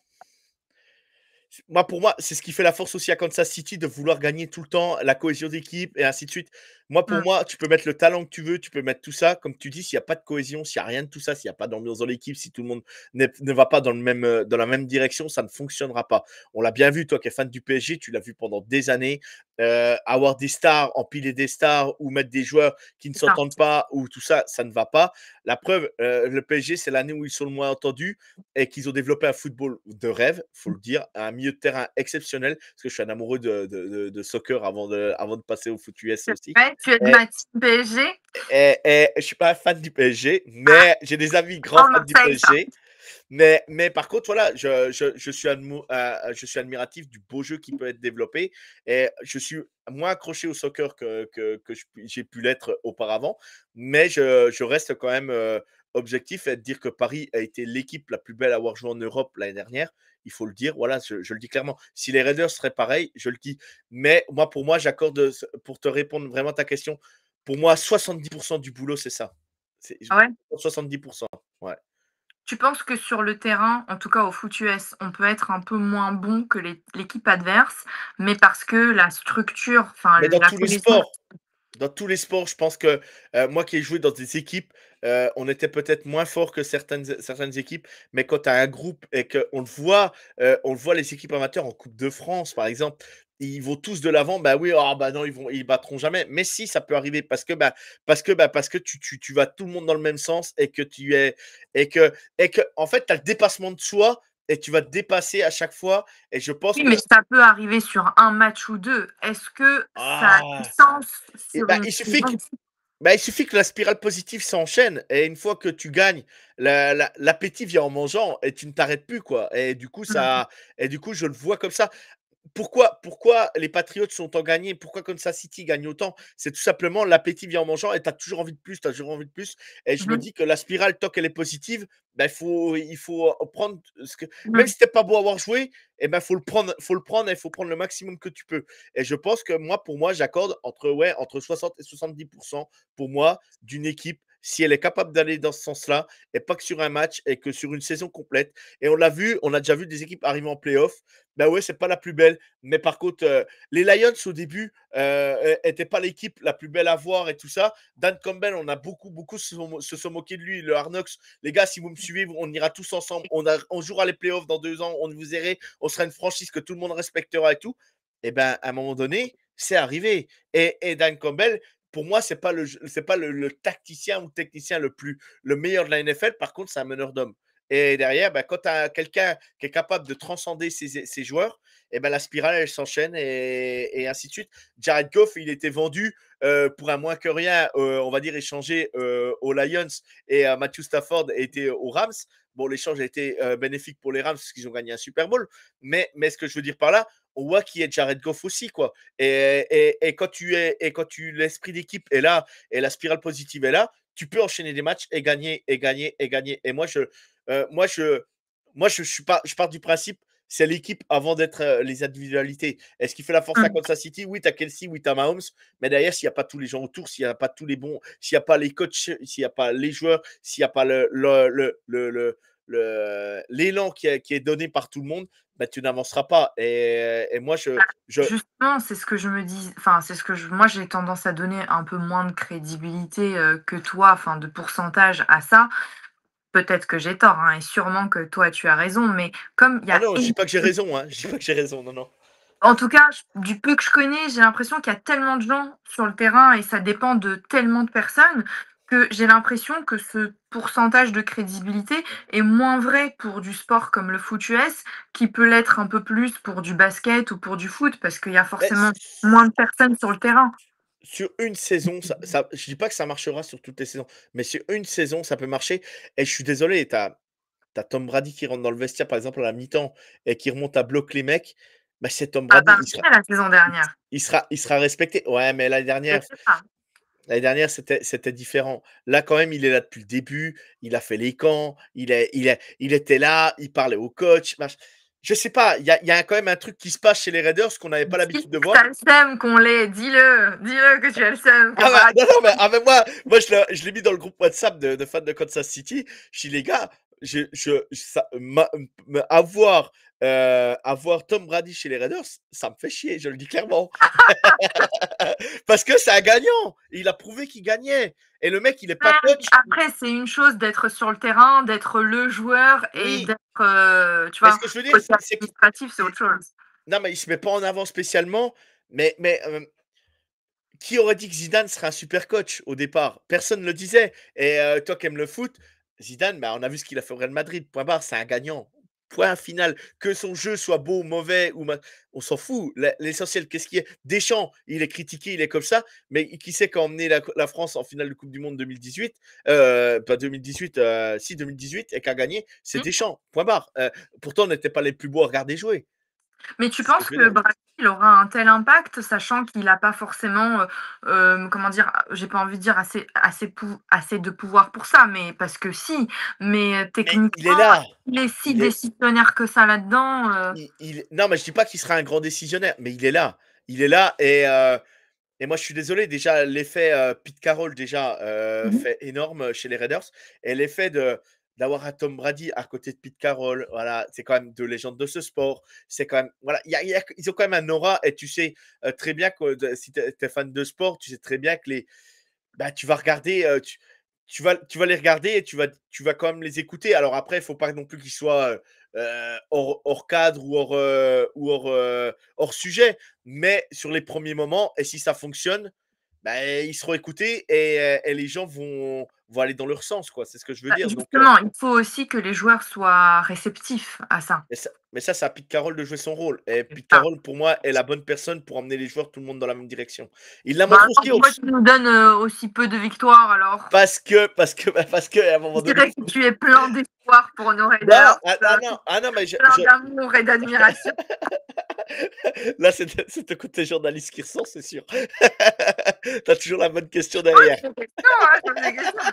moi, pour moi, c'est ce qui fait la force aussi à Kansas City de vouloir gagner tout le temps, la cohésion d'équipe et ainsi de suite. Moi, pour Mmh, moi, tu peux mettre le talent que tu veux, tu peux mettre tout ça. Comme tu dis, s'il n'y a pas de cohésion, s'il n'y a rien de tout ça, s'il n'y a pas d'ambiance dans l'équipe, si tout le monde ne va pas dans, dans la même direction, ça ne fonctionnera pas. On l'a bien vu, toi qui es fan du PSG, tu l'as vu pendant des années. Avoir des stars, empiler des stars ou mettre des joueurs qui ne c'est ça. s'entendent pas ou tout ça, ça ne va pas. La preuve, le PSG, c'est l'année où ils sont le moins entendus et qu'ils ont développé un football de rêve, faut le dire, un milieu de terrain exceptionnel, parce que je suis un amoureux de soccer avant de passer au foot US aussi. Ouais, tu es de Et, ma team PSG? et je suis pas un fan du PSG, Ah, mais j'ai des amis grands à fans du Marseille ça. PSG. Mais par contre, voilà, je suis admiratif du beau jeu qui peut être développé. Et je suis moins accroché au soccer j'ai pu l'être auparavant. Mais je reste quand même objectif et de dire que Paris a été l'équipe la plus belle à avoir joué en Europe l'année dernière. Il faut le dire, voilà, je le dis clairement. Si les Raiders seraient pareils, je le dis. Mais moi, pour moi, j'accorde, pour te répondre vraiment à ta question, pour moi, 70% du boulot, c'est ça. C'est Ah ouais? 70%. Ouais. Tu penses que sur le terrain, en tout cas au foot US, on peut être un peu moins bon que l'équipe adverse, mais parce que la structure, enfin Mais la cohésion dans tous les sports, je pense que moi qui ai joué dans des équipes, on était peut-être moins fort que certaines équipes, mais quand tu as un groupe et on le voit les équipes amateurs en Coupe de France, par exemple, ils vont tous de l'avant, bah oui, ah bah non, ils battront jamais. Mais si, ça peut arriver parce que tu vas tout le monde dans le même sens et que et que en fait, tu as le dépassement de soi et tu vas te dépasser à chaque fois. Et je pense oui, que mais ça peut arriver sur un match ou 2. Est-ce que ça a du ah, sens et sur une saison? il suffit que la spirale positive s'enchaîne et une fois que tu gagnes, l'appétit vient en mangeant et tu ne t'arrêtes plus quoi. Mmh. Et du coup, je le vois comme ça. Pourquoi les Patriots sont en gagné? Pourquoi Kansas City gagne autant? C'est tout simplement l'appétit vient en mangeant et tu as toujours envie de plus, tu as toujours envie de plus. Et je me Mmh. dis que la spirale, tant qu'elle est positive, ben, il faut prendre ce que. Même Mmh. si t'es pas beau à avoir joué, eh ben, faut le prendre et il faut prendre le maximum que tu peux. Et je pense que moi, pour moi, j'accorde entre 60 et 70% pour moi d'une équipe si elle est capable d'aller dans ce sens-là et pas que sur un match et que sur une saison complète. Et on l'a vu, on a déjà vu des équipes arriver en playoff. Ben ouais, c'est pas la plus belle. Mais par contre, les Lions au début n'étaient pas l'équipe la plus belle à voir et tout ça. Dan Campbell, on a beaucoup se sont moqués de lui. Le Arnox, les gars, si vous me suivez, on ira tous ensemble. On jouera les playoffs dans 2 ans. On vous verrez. On sera une franchise que tout le monde respectera et tout. Et ben, à un moment donné, c'est arrivé. Et Dan Campbell, pour moi, c'est pas le tacticien ou technicien le meilleur de la NFL. Par contre, c'est un meneur d'hommes. Et derrière, ben, quand tu as quelqu'un qui est capable de transcender ses joueurs, et ben, la spirale, elle s'enchaîne et ainsi de suite. Jared Goff, il était vendu pour un moins que rien, on va dire échangé aux Lions et Matthew Stafford était aux Rams. Bon, l'échange a été bénéfique pour les Rams parce qu'ils ont gagné un Super Bowl. Mais ce que je veux dire par là, on voit qui est Jared Goff aussi, quoi. Et quand l'esprit d'équipe est là et la spirale positive est là, tu peux enchaîner des matchs et gagner et gagner et gagner. Et euh, moi, je, je pars du principe, c'est l'équipe avant d'être les individualités. Est-ce qu'il fait la force à Kansas City? Oui, tu as Kelsey, oui, tu as Mahomes. Mais derrière, s'il n'y a pas tous les gens autour, s'il n'y a pas tous les bons, s'il n'y a pas les coachs, s'il n'y a pas les joueurs, s'il n'y a pas l'élan qui est donné par tout le monde, bah, tu n'avanceras pas. Et moi, Justement, c'est ce que je me dis, enfin, c'est ce que moi j'ai tendance à donner un peu moins de crédibilité que toi, enfin, de pourcentage à ça. Peut-être que j'ai tort, hein, et sûrement que toi tu as raison, mais comme il y Ah a non, je dis pas que j'ai raison, hein. Je dis pas que j'ai raison, non, non. en tout cas, du peu que je connais, j'ai l'impression qu'il y a tellement de gens sur le terrain et ça dépend de tellement de personnes que j'ai l'impression que ce pourcentage de crédibilité est moins vrai pour du sport comme le foot US, qui peut l'être un peu plus pour du basket ou pour du foot, parce qu'il y a Mais forcément moins de personnes sur le terrain. sur une saison, je dis pas que ça marchera sur toutes les saisons, mais sur une saison, ça peut marcher. Et je suis désolé, t'as Tom Brady qui rentre dans le vestiaire, par exemple, à la mi-temps, et qui remonte à bloquer les mecs. Bah, c'est Tom Ça a Brady, pas marché la saison dernière. il sera respecté. Ouais, mais Je sais pas. l'année dernière, c'était différent. Là, quand même, il est là depuis le début. Il a fait les camps. Il était là. Il parlait au coach. Je sais pas. Il y a quand même un truc qui se passe chez les Raiders qu'on n'avait pas Dis l'habitude de que voir. t'as le seum qu'on l'ait, dis-le que tu as le seum que Ah Brad. ouais, non, non, mais moi je l'ai mis dans le groupe WhatsApp de fans de Kansas City. Je dis, les gars, avoir Tom Brady chez les Raiders, ça me fait chier, je le dis clairement. Parce que c'est un gagnant. Il a prouvé qu'il gagnait. Et le mec, il est pas coach. Après, c'est une chose d'être sur le terrain, d'être le joueur et Oui, d'être, tu mais ce vois, que je veux dire, côté c'est qu'il. administratif, c'est autre chose. Non, mais il se met pas en avant spécialement. Mais qui aurait dit que Zidane serait un super coach au départ? Personne ne le disait. Et toi qui aimes le foot, Zidane, bah, on a vu ce qu'il a fait au Real Madrid. Point barre, c'est un gagnant. Point final. Que son jeu soit beau ou mauvais, on s'en fout. L'essentiel, qu'est-ce qui est? Deschamps, il est critiqué, il est comme ça. Mais qui sait qui a emmené la France en finale de Coupe du Monde 2018? Pas 2018, si 2018, et qui a gagné? C'est Mmh. Deschamps. Point barre. Pourtant, on n'était pas les plus beaux à regarder jouer. Mais tu C'est ce que penses je veux que dire. Brady, il aura un tel impact, sachant qu'il a pas forcément, comment dire? J'ai pas envie de dire assez de pouvoir pour ça, mais parce que si, mais Mais il est techniquement, là. il est si Il est, décisionnaire que ça là-dedans, Non, mais je dis pas qu'il sera un grand décisionnaire, mais il est là. Il est là et moi je suis désolé, déjà l'effet Pete Carroll déjà Mmh. fait énorme chez les Raiders et l'effet d'avoir un Tom Brady à côté de Pete Carroll, voilà, c'est quand même deux légendes de ce sport. C'est quand même voilà, ils ont quand même un aura et tu sais très bien que si tu es fan de sport, tu sais très bien que tu vas regarder, tu vas les regarder et tu vas quand même les écouter. Alors après, il faut pas non plus qu'ils soient hors cadre hors sujet. Mais sur les premiers moments, et si ça fonctionne, ils seront écoutés et les gens vont aller dans leur sens, quoi. C'est ce que je veux bah, dire. Donc, justement, il faut aussi que les joueurs soient réceptifs à ça. mais ça, c'est à Pete Carroll de jouer son rôle. Et C'est Pete ça. Carroll, pour moi, est la bonne personne pour emmener les joueurs, tout le monde dans la même direction. Il l'a Bah, montré alors aussi pourquoi tu nous donnes, aussi peu de victoires alors? parce que à un Je moment donné, dirais que tu es plein d'espoir pour nos non, Raiders, ah non, mais plein d'amour et d'admiration. là, c'est ton côté journaliste qui ressort, c'est sûr. T'as toujours la bonne question Je pose derrière. des questions, hein, je pose des questions.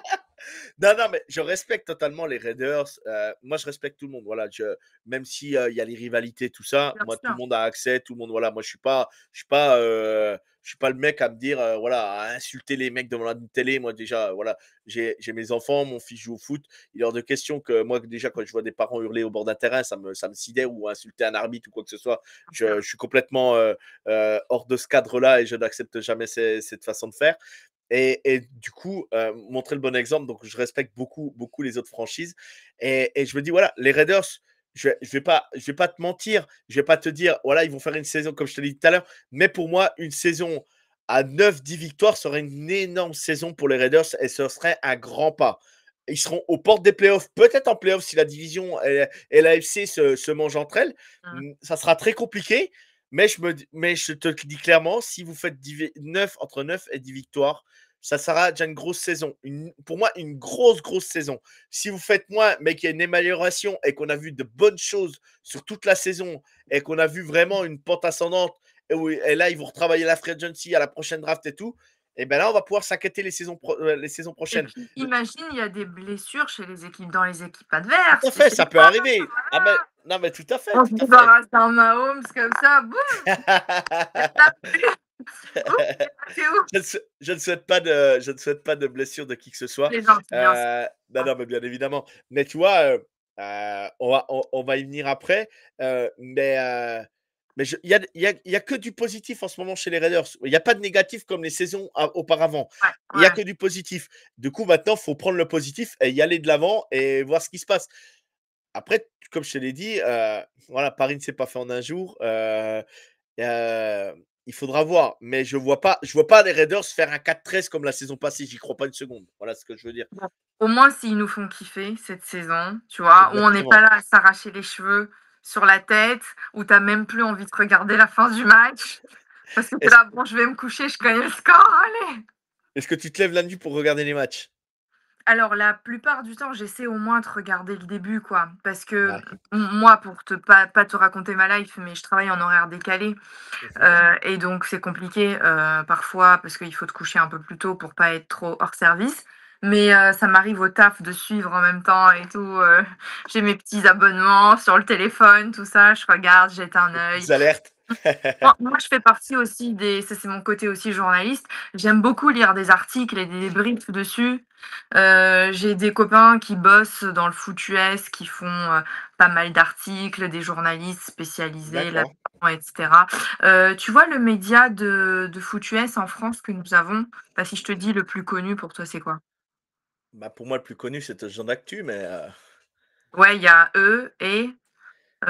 Non, non, mais je respecte totalement les Raiders. Moi, je respecte tout le monde. Voilà, même si il y a les rivalités, tout ça, Bien moi, tout le sûr. monde a accès, tout le monde. Voilà, moi, je suis pas le mec à me dire, voilà, à insulter les mecs devant la télé. Moi, déjà, voilà, j'ai mes enfants, mon fils joue au foot. Il est hors de question que moi, déjà, quand je vois des parents hurler au bord d'un terrain, ça me sidère ou insulter un arbitre ou quoi que ce soit. Bien sûr. Je suis complètement hors de ce cadre-là et je n'accepte jamais cette façon de faire. Et du coup, montrer le bon exemple. Donc, je respecte beaucoup, beaucoup les autres franchises. Et je me dis, voilà, les Raiders, je vais pas te mentir. Je vais pas te dire, voilà, ils vont faire une saison, comme je te l'ai dit tout à l'heure. Mais pour moi, une saison à 9-10 victoires serait une énorme saison pour les Raiders et ce serait un grand pas. Ils seront aux portes des playoffs, peut-être en playoffs si la division et l'AFC se mangent entre elles. Mmh. Ça sera très compliqué, mais je te le dis clairement, si vous faites 9, entre 9 et 10 victoires, ça sera déjà une grosse saison. Pour moi, une grosse saison. Si vous faites moins, mais qu'il y a une amélioration et qu'on a vu de bonnes choses sur toute la saison et qu'on a vu vraiment une pente ascendante, et là, ils vont retravailler la free agency à la prochaine draft et tout, et bien là, on va pouvoir s'inquiéter les saisons Et prochaines. puis imagine, il y a des blessures chez les équipes dans les équipes Tout adverses, à tu fait, sais ça peut pas, arriver. Ah mais, non, mais tout à fait, on se tout à fait. débarrasse d'un Mahomes comme ça, boum, il y en a plus. Boum, il est passé où? Je ne souhaite pas de blessure de qui que ce soit. Les gentil, bien sûr. Non, non, mais bien évidemment. Mais tu vois, on va y venir après. Mais il y a que du positif en ce moment chez les Raiders. Il n'y a pas de négatif comme les saisons auparavant. Ouais, Il n'y a ouais. que du positif. Du coup, maintenant, il faut prendre le positif et y aller de l'avant et voir ce qui se passe. Après, comme je te l'ai dit, voilà, Paris ne s'est pas fait en un jour. Il faudra voir, mais je vois pas les Raiders faire un 4-13 comme la saison passée. J'y crois pas une seconde. Voilà ce que je veux dire. Bon, au moins s'ils nous font kiffer cette saison, tu vois? Où on n'est pas Exactement. là à s'arracher les cheveux sur la tête, où tu as même plus envie de regarder la fin du match, parce que tu es Est-ce là: «Bon, je vais me coucher, je connais le score, allez!» est-ce que tu te lèves la nuit pour regarder les matchs? Alors la plupart du temps, j'essaie au moins de regarder le début, quoi, parce que Ouais. moi, pour pas te raconter ma life, mais je travaille en horaire décalé, Mmh. et donc c'est compliqué, parfois parce qu'il faut te coucher un peu plus tôt pour pas être trop hors service. Mais ça m'arrive au taf de suivre en même temps et tout, j'ai mes petits abonnements sur le téléphone, tout ça, je regarde, jette un Les œil. petites alertes. Moi, je fais partie aussi des ça, c'est mon côté aussi journaliste. J'aime beaucoup lire des articles et des débriefs dessus. J'ai des copains qui bossent dans le foot US, qui font, pas mal d'articles, des journalistes spécialisés D'accord. là-dedans et cetera. Tu vois le média de foot US en France que nous avons? Bah, si je te dis le plus connu pour toi, c'est quoi? Bah, pour moi, le plus connu, c'est Touchdown Actu, mais Ouais, il y a eux et tu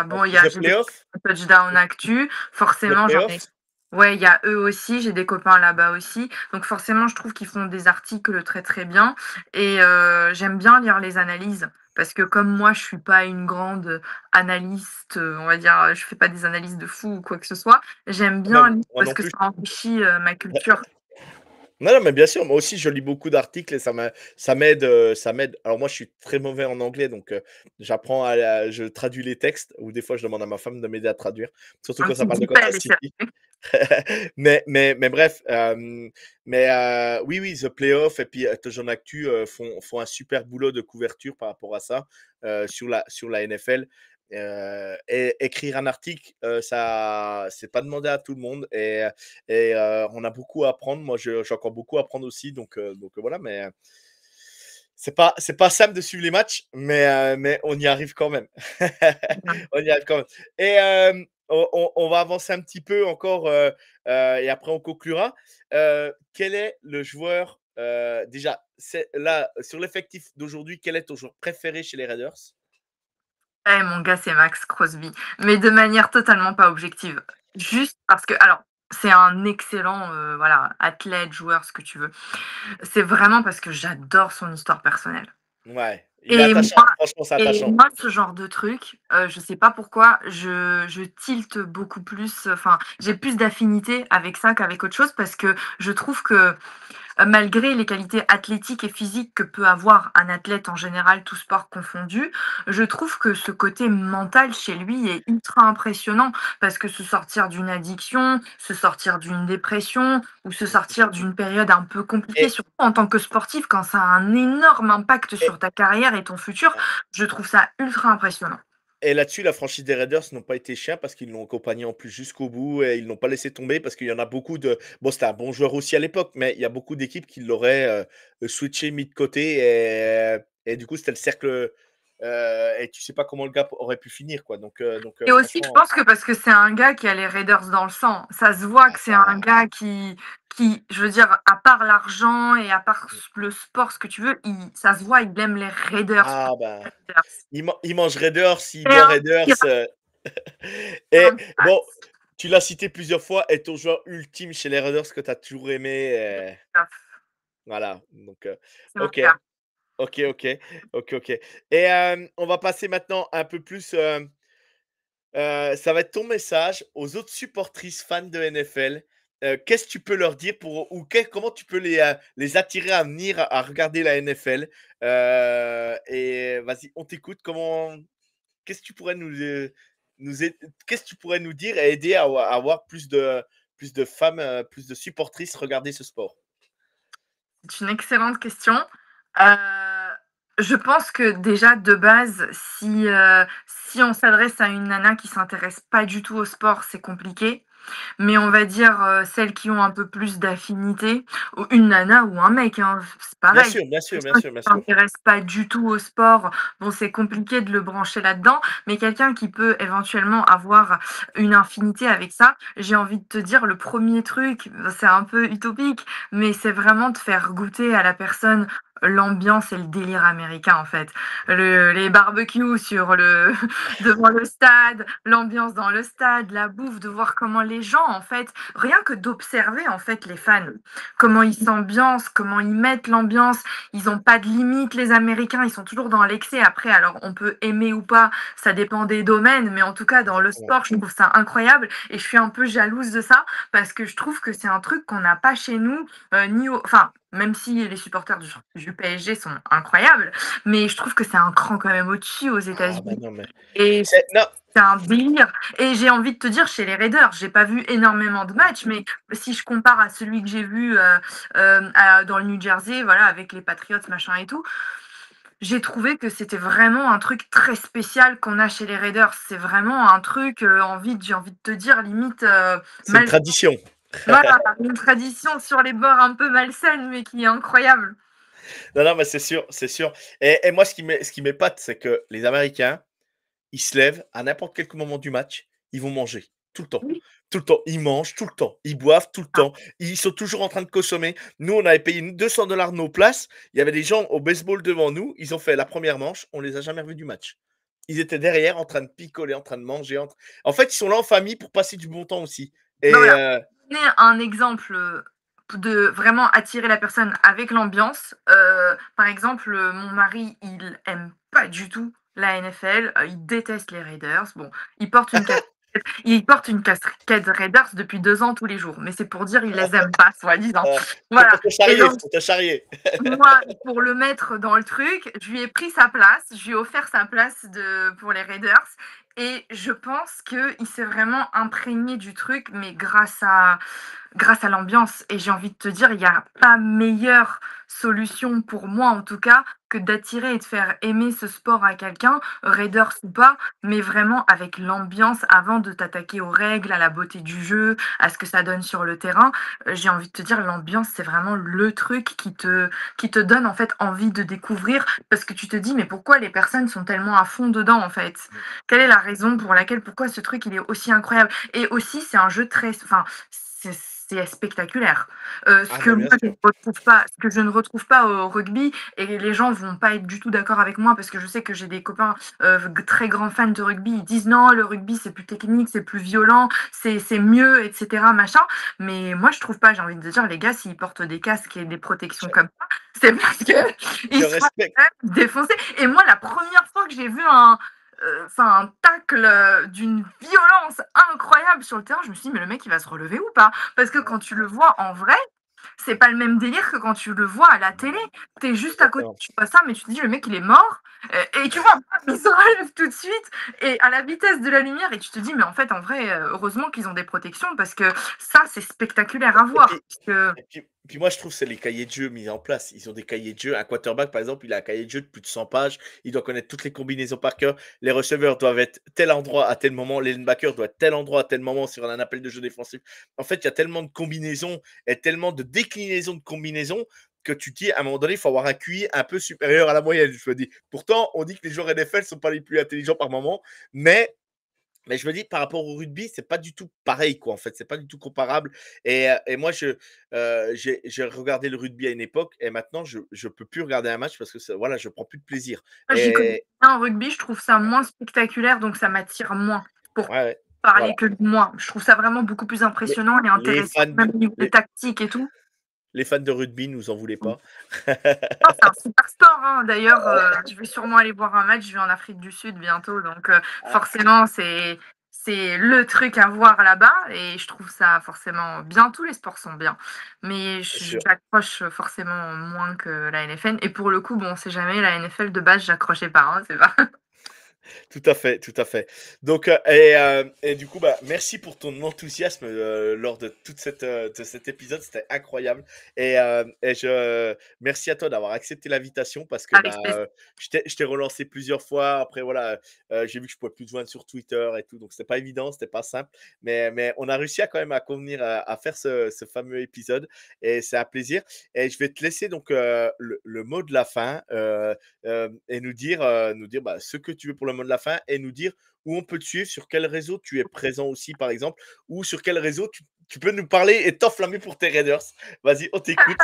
bon, il y a The j'ai des Playoff? Touchdown Actu, The forcément, j'en ai Playoff? ouais, il y a eux aussi, j'ai des copains là-bas aussi. Donc forcément, je trouve qu'ils font des articles très, très bien et j'aime bien lire les analyses parce que comme moi, je suis pas une grande analyste, on va dire, je fais pas des analyses de fou ou quoi que ce soit. J'aime Ah, mais bien lire moi parce non que plus. ça enrichit, ma culture. Non, non, mais bien sûr, moi aussi, je lis beaucoup d'articles et ça m'aide. Alors moi, je suis très mauvais en anglais, donc je traduis les textes ou des fois, je demande à ma femme de m'aider à traduire, surtout Un quand ça petit parle de DeepL Kansas et c'est City. Mais bref, oui, oui, The Playoff et puis Touchdown Actu font un super boulot de couverture par rapport à ça sur la NFL. Et écrire un article, ça, c'est pas demandé à tout le monde et on a beaucoup à apprendre. Moi, j'ai encore beaucoup à apprendre aussi, donc voilà. Mais c'est pas simple de suivre les matchs, mais on y arrive quand même. On y arrive quand même. Et on va avancer un petit peu encore et après on conclura. Quel est le joueur déjà là sur l'effectif d'aujourd'hui? Quel est ton joueur préféré chez les Raiders? Eh mon gars, c'est Max Crosby, mais de manière totalement pas objective. Juste parce que alors, c'est un excellent, voilà, athlète, joueur, ce que tu veux. C'est vraiment parce que j'adore son histoire personnelle. Ouais, il est Et attachant. moi Franchement, c'est et attachant. moi, ce genre de truc, je sais pas pourquoi, je tilte beaucoup plus, enfin, j'ai plus d'affinité avec ça qu'avec autre chose parce que je trouve que malgré les qualités athlétiques et physiques que peut avoir un athlète en général, tout sport confondu, je trouve que ce côté mental chez lui est ultra impressionnant parce que se sortir d'une addiction, se sortir d'une dépression ou se sortir d'une période un peu compliquée, Et, surtout en tant que sportif, quand ça a un énorme impact et, sur ta carrière et ton futur, je trouve ça ultra impressionnant. et là-dessus, la franchise des Raiders n'ont pas été chiens parce qu'ils l'ont accompagné en plus jusqu'au bout et ils l'ont pas laissé tomber parce qu'il y en a beaucoup de. Bon, c'était un bon joueur aussi à l'époque, mais il y a beaucoup d'équipes qui l'auraient switché, mis de côté et du coup, c'était le cercle. Et tu sais pas comment le gars aurait pu finir, quoi. Donc Et aussi, je franchement, pense que parce que c'est un gars qui a les Raiders dans le sang. Ça se voit que c'est un gars qui, je veux dire, à part l'argent et à part le sport, ce que tu veux, ça se voit, il aime les Raiders. ah bah, Raiders. il mange Raiders, il C'est boit un Raiders. pirate, c'est Et un bon, pirate. Tu l'as cité plusieurs fois et ton joueur ultime chez les Raiders que tu as toujours aimé, voilà, donc C'est mon OK, cas. OK, OK, OK, OK et on va passer maintenant un peu plus, ça va être ton message aux autres supportrices fans de NFL. Qu'est-ce que tu peux leur dire pour ou comment tu peux les attirer à venir à regarder la NFL? Et vas-y, on t'écoute. Qu'est-ce que tu pourrais nous aid qu'est-ce que tu pourrais nous dire et aider à avoir plus de femmes, plus de supportrices regarder ce sport? C'est une excellente question. Heu, je pense que déjà de base, si on s'adresse à une nana qui s'intéresse pas du tout au sport, c'est compliqué. Mais on va dire, celles qui ont un peu plus d'affinité ou une nana ou un mec, hein, c'est Bien pareil. sûr, bien sûr, bien Quelqu'un sûr, qui bien sûr. s'intéresse pas du tout au sport, bon, c'est compliqué de le brancher là-dedans, mais quelqu'un qui peut éventuellement avoir une affinité avec ça, j'ai envie de te dire le premier truc, c'est un peu utopique, mais c'est vraiment de faire goûter à la personne l'ambiance et le délire américain, en fait. Les barbecues sur le devant le stade, l'ambiance dans le stade, la bouffe, de voir comment les gens, en fait, rien que d'observer, en fait, les fans, comment ils s'ambiancent, comment ils mettent l'ambiance. Ils n'ont pas de limite, les Américains, ils sont toujours dans l'excès. Après, alors, on peut aimer ou pas, ça dépend des domaines, mais en tout cas, dans le Ouais. sport, je trouve ça incroyable et je suis un peu jalouse de ça parce que je trouve que c'est un truc qu'on n'a pas chez nous, enfin, même si les supporters du PSG sont incroyables, mais je trouve que c'est un cran quand même au-dessus aux Ah bah États-Unis. non, mais Et non, c'est un délire et j'ai envie de te dire chez les Raiders, j'ai pas vu énormément de matchs, mais si je compare à celui que j'ai vu, dans le New Jersey, voilà, avec les Patriots, machin et tout, j'ai trouvé que c'était vraiment un truc très spécial qu'on a chez les Raiders. C'est vraiment un truc, j'ai envie de te dire limite, c'est une mal tradition. voilà, une tradition sur les bords un peu malsaine, mais qui est incroyable. Non, non, mais c'est sûr et moi ce qui m'épate, c'est que les Américains, ils se lèvent à n'importe quel moment du match, ils vont manger tout le temps. Oui. Tout le temps, ils mangent tout le temps, ils boivent tout le Ah, temps, ils sont toujours en train de consommer. Nous, on avait payé 200 $ nos places, il y avait des gens au baseball devant nous, ils ont fait la première manche, on les a jamais revus du match. Ils étaient derrière en train de picoler, en train de manger, en fait, ils sont là en famille pour passer du bon temps aussi bah, et voilà. Donner un exemple, de vraiment attirer la personne avec l'ambiance, par exemple, mon mari, il aime pas du tout la NFL, il déteste les Raiders. Bon, il porte une casquette il porte une casquette Raiders depuis 2 ans tous les jours, mais c'est pour dire il les aime pas, soi-disant. c'est Voilà pour te et charrier, donc c'est pour te charrier. moi, pour le mettre dans le truc, je lui ai pris sa place, je lui ai offert sa place pour les Raiders et je pense qu'il s'est vraiment imprégné du truc, mais grâce à l'ambiance et j'ai envie de te dire, il y a pas meilleure solution pour moi en tout cas, que d'attirer et de faire aimer ce sport à quelqu'un, Raiders ou pas, mais vraiment avec l'ambiance avant de t'attaquer aux règles, à la beauté du jeu, à ce que ça donne sur le terrain. J'ai envie de te dire l'ambiance, c'est vraiment le truc qui te donne en fait envie de découvrir parce que tu te dis: «Mais pourquoi les personnes sont tellement à fond dedans en fait? Quelle est la raison pour laquelle pourquoi ce truc il est aussi incroyable?» Et aussi c'est un jeu très enfin c'est spectaculaire. Ah bah, bien sûr. Ce que je ne retrouve pas au rugby et les gens vont pas être du tout d'accord avec moi parce que je sais que j'ai des copains, très grands fans de rugby. Ils disent: «Non, le rugby, c'est plus technique, c'est plus violent, c'est mieux et cetera, machin». Mais moi, je trouve pas. J'ai envie de dire, les gars, s'ils portent des casques et des protections Je comme ça, c'est parce que je ils se font respecte. quand même défoncer et moi, la première fois que j'ai vu un tacle, d'une violence incroyable sur le terrain, je me suis dit: «Mais le mec, il va se relever ou pas?» Parce que quand tu le vois en vrai, c'est pas le même délire que quand tu le vois à la télé. Tu es juste à côté, Exactement. tu vois ça, mais tu te dis: «Le mec, il est mort», et tu vois, bam, il se relève tout de suite et à la vitesse de la lumière et tu te dis: «Mais en fait, en vrai, heureusement qu'ils ont des protections parce que ça, c'est spectaculaire à Et voir». puis Parce que puis moi, je trouve que c'est les cahiers de jeu mis en place. Ils ont des cahiers de jeu. Un quarterback, par exemple, il a un cahier de jeu de plus de 100 pages. Il doit connaître toutes les combinaisons par cœur. Les receveurs doivent être tel endroit à tel moment. Les linebackers doivent être tel endroit à tel moment sur un appel de jeu défensif. En fait, il y a tellement de combinaisons et tellement de déclinaisons de combinaisons que tu te dis, à un moment donné, il faut avoir un QI un peu supérieur à la moyenne. Je me dis. Pourtant, on dit que les joueurs NFL ne sont pas les plus intelligents par moment, mais je me dis par rapport au rugby, c'est pas du tout pareil quoi, en fait, c'est pas du tout comparable et moi j'ai regardé le rugby à une époque et maintenant je peux plus regarder un match parce que voilà, je prends plus de plaisir moi, j'y connais et rien en rugby, je trouve ça moins spectaculaire, donc ça m'attire moins. Pour ouais, ouais. parler Voilà. que de moi. Je trouve ça vraiment beaucoup plus Les impressionnant et les intéressant, fans même de au niveau des tactiques et tout. les fans de rugby nous en voulez pas. Non, c'est un super sport, hein. D'ailleurs, je vais sûrement aller voir un match, je vais en Afrique du Sud bientôt, donc Ah, forcément, c'est le truc à voir là-bas et je trouve ça forcément bien. Tous les sports sont bien, mais c'est sûr. j'accroche forcément moins que la NFL et pour le coup, bon, on sait jamais, la NFL de base, j'accrochais pas, hein, c'est pas Tout à fait, tout à fait. Donc, et du coup, bah, merci pour ton enthousiasme lors de de cet épisode, c'était incroyable. Merci à toi d'avoir accepté l'invitation parce que avec bah, plaisir. je t'ai relancé plusieurs fois. Après, voilà, j'ai vu que je pouvais plus te joindre sur Twitter et tout, donc c'était pas évident, c'était pas simple. Mais on a réussi quand même à convenir à faire ce fameux épisode et c'est un plaisir. Et je vais te laisser donc le mot de la fin. Et nous dire bah, ce que tu veux pour le mot de la fin et nous dire où on peut te suivre, sur quel réseau tu es présent aussi, par exemple, ou sur quel réseau tu peux nous parler et t'enflammer pour tes Raiders. Vas-y, on t'écoute.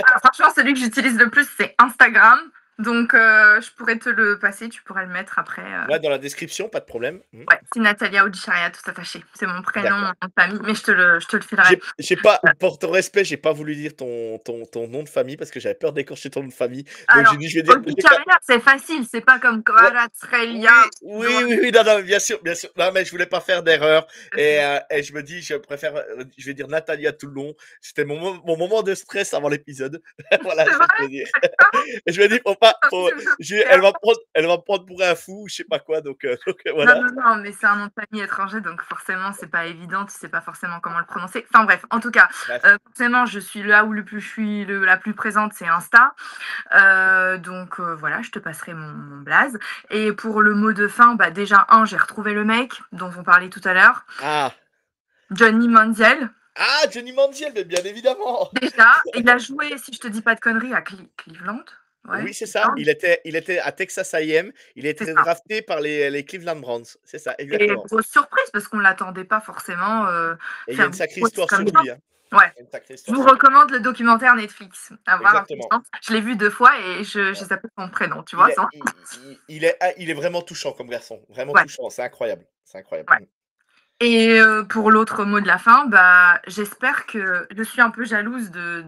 Alors, franchement, celui que j'utilise le plus, c'est Instagram. Donc, je pourrais te le passer, tu pourrais le mettre après. Ouais, dans la description, pas de problème. Ouais, c'est Natalia Audicharia, tout attaché. C'est mon prénom, mon D'accord. nom de famille, mais je te le filerai. J'ai pas, pour ton respect, j'ai pas voulu dire ton nom de famille parce que j'avais peur d'écorcher ton nom de famille. Donc j'ai Alors, dit, je vais dire. Audicharia, c'est facile, c'est pas comme Ouais, oui, Kvaratskhelia. oui, non, non, bien sûr, bien sûr. Non, mais je voulais pas faire d'erreur. Et je me dis, je préfère, je vais dire Natalia tout le long. C'était mon moment de stress avant l'épisode. Voilà, C'est je vrai, vais te dire. Et je me dis, faut pas, faut, super. elle va me prendre pour un fou, je sais pas quoi. Donc Non, voilà. non, non, mais c'est un nom de famille étranger, donc forcément, c'est pas évident, tu sais pas forcément comment le prononcer. Enfin bref, en tout cas, Bref, forcément, je suis là où le plus je suis la plus présente, c'est Insta. Donc voilà, je te passerai mon blaze. Et pour le mot de fin, bah déjà, j'ai retrouvé le mec dont on parlait tout à l'heure, ah, Johnny Manziel. ah, Johnny Manziel, mais bien évidemment. Déjà, il a joué, si je te dis pas de conneries, à Cleveland. Ouais, Oui, c'est ça. Cleveland, Il était à Texas A&M. Il a c'est été ça. drafté par les Cleveland Browns. C'est ça, Et exactement. grosse surprise parce qu'on ne l'attendait pas forcément Et il y a faire une des sacrée choses histoire comme sur ça. lui, hein. Ouais. Il y a une sacrée Je histoire vous sur lui. recommande le documentaire Netflix. À voir Exactement. absolument. Je l'ai vu 2 fois et j'ai Ouais. zappé son prénom, tu vois. Il est vraiment touchant comme garçon. Vraiment Ouais, touchant. C'est incroyable. C'est incroyable. ouais. Et pour l'autre mot de la fin, bah, j'espère que je suis un peu jalouse de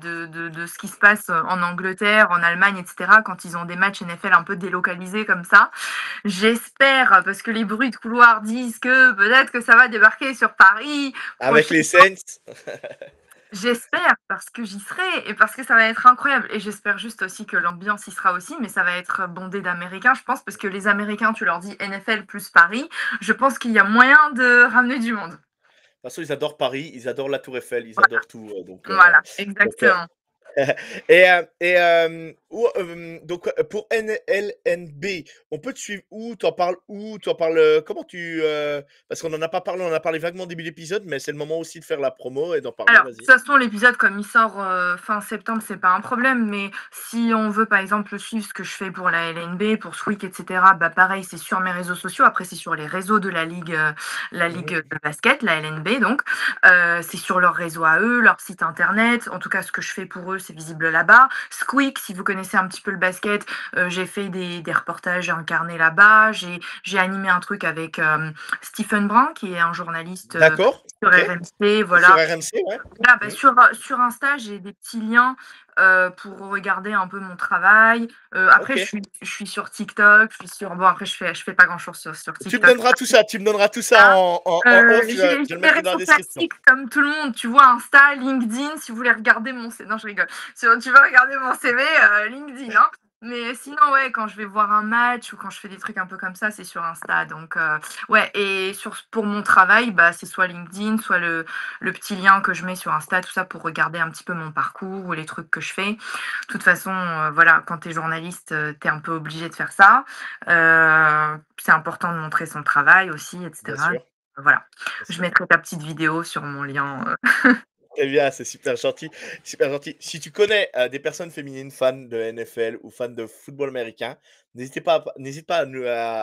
ce qui se passe en Angleterre, en Allemagne, etc., quand ils ont des matchs NFL un peu délocalisés comme ça. J'espère, parce que les bruits de couloir disent que peut-être que ça va débarquer sur Paris Avec prochainement. les Saints. J'espère, parce que j'y serai et parce que ça va être incroyable. Et j'espère juste aussi que l'ambiance y sera aussi, mais ça va être bondé d'Américains, je pense, parce que les Américains, tu leur dis NFL plus Paris, je pense qu'il y a moyen de ramener du monde. De toute façon, ils adorent Paris. Ils adorent la Tour Eiffel. Ils Voilà, adorent tout. voilà, Donc, euh, exactement. donc, pour NLNB, on peut te suivre où? T'en parles où? T'en parles comment parce qu'on n'en a pas parlé, on en a parlé vaguement au début de l'épisode, mais c'est le moment aussi de faire la promo et d'en parler, Alors, de toute vas-y. façon, l'épisode, comme il sort fin septembre, c'est pas un problème. Mais si on veut, par exemple, suivre ce que je fais pour la LNB, pour Swick, etc., bah pareil, c'est sur mes réseaux sociaux. Après, c'est sur les réseaux de la ligue Mhm. de basket, la LNB. Donc, c'est sur leur réseau à eux, leur site internet. En tout cas, ce que je fais pour eux, c'est visible là-bas. Squeak, si vous connaissez un petit peu le basket, j'ai fait des reportages incarnés là-bas. J'ai animé un truc avec Stephen Brun, qui est un journaliste D'accord, sur ok. RMC, Sur voilà. RMC, ouais. Voilà, bah, Mhm. sur Insta, j'ai des petits liens pour regarder un peu mon travail. Ok. Après, je suis sur TikTok, je suis sur. Bon, après, je fais pas grand-chose sur Tu me TikTok. donneras tout ça, tu me donneras tout ça Hein. en off, J'ai je le mes mettrai dans la réseaux description. classiques comme tout le monde. Tu vois, Insta, LinkedIn, si vous voulez regarder mon CV. Non, je rigole. Si tu veux regarder mon CV, LinkedIn. Hein. Mais sinon, ouais, quand je vais voir un match ou quand je fais des trucs un peu comme ça, c'est sur Insta. Donc, ouais, et pour mon travail, bah, c'est soit LinkedIn, soit le petit lien que je mets sur Insta, tout ça pour regarder un petit peu mon parcours ou les trucs que je fais. De toute façon, voilà, quand tu es journaliste, tu es un peu obligé de faire ça. C'est important de montrer son travail aussi, Bien etc. sûr, Voilà. bien Je sûr. mettrai ta petite vidéo sur mon lien. Très bien, c'est super gentil, super gentil. Si tu connais des personnes féminines fans de NFL ou fans de football américain, n'hésite pas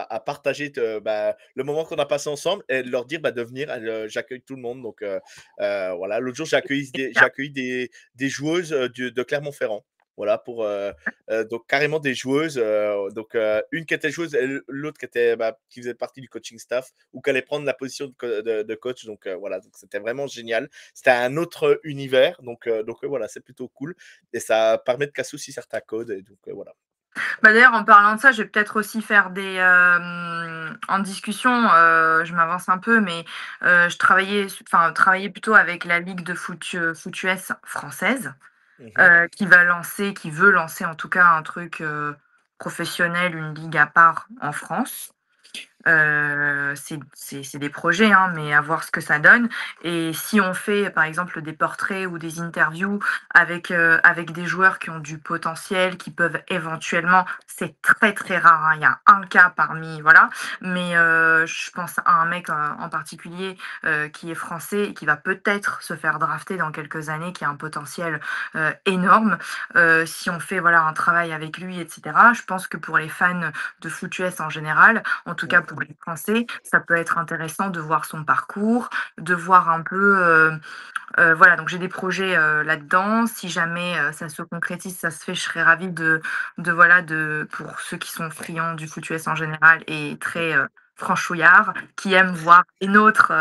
à partager le moment qu'on a passé ensemble et de leur dire de venir. J'accueille tout le monde. Voilà, l'autre jour, j'ai accueilli des joueuses de Clermont-Ferrand. voilà, donc carrément des joueuses, donc une qui était joueuse et l'autre qui faisait partie du coaching staff ou qui allait prendre la position de coach. Donc voilà, donc c'était vraiment génial. C'était un autre univers, donc voilà, c'est plutôt cool et ça permet de casser aussi certains codes et donc voilà. Bah, d'ailleurs, en parlant de ça, je vais peut-être aussi faire en discussion, je m'avance un peu, mais je travaillais plutôt avec la ligue de foot US française, Mmh. qui veut lancer en tout cas un truc, professionnel, une ligue à part en France. C'est des projets, hein, mais à voir ce que ça donne. Et si on fait, par exemple, des portraits ou des interviews avec des joueurs qui ont du potentiel, qui peuvent éventuellement, c'est très très rare, hein, il y a un cas parmi, voilà, mais je pense à un mec en particulier qui est français et qui va peut-être se faire drafter dans quelques années, qui a un potentiel énorme. Si on fait voilà un travail avec lui, etc., je pense que pour les fans de foot US en général, en tout cas Mmh. pour les Français, ça peut être intéressant de voir son parcours, de voir un peu, voilà, donc j'ai des projets, là-dedans. Si jamais, ça se concrétise, ça se fait, je serais ravie voilà, pour ceux qui sont friands du foot US en général et très, franchouillards, qui aiment voir les nôtres,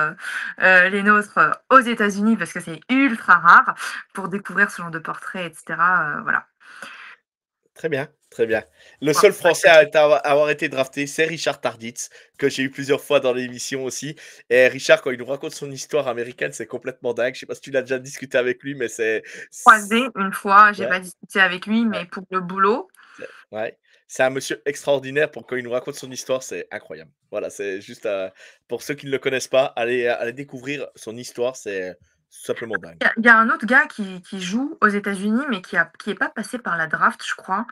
aux États-Unis parce que c'est ultra rare, pour découvrir ce genre de portraits et cetera, voilà. Très bien, très bien. Le Voilà. seul Français à avoir été drafté, c'est Richard Tarditz, que j'ai eu plusieurs fois dans l'émission aussi. Et Richard, quand il nous raconte son histoire américaine, c'est complètement dingue. Je sais pas si tu l'as déjà discuté avec lui, mais Croisé une fois, j'ai ouais, pas discuté avec lui, ouais, mais pour le boulot. ouais. C'est un monsieur extraordinaire pour quand il nous raconte son histoire, c'est incroyable. Voilà, c'est juste, pour ceux qui ne le connaissent pas, allez découvrir son histoire, c'est tout simplement dingue. Il y a un autre gars qui joue aux États-Unis, mais qui est pas passé par la draft, je crois,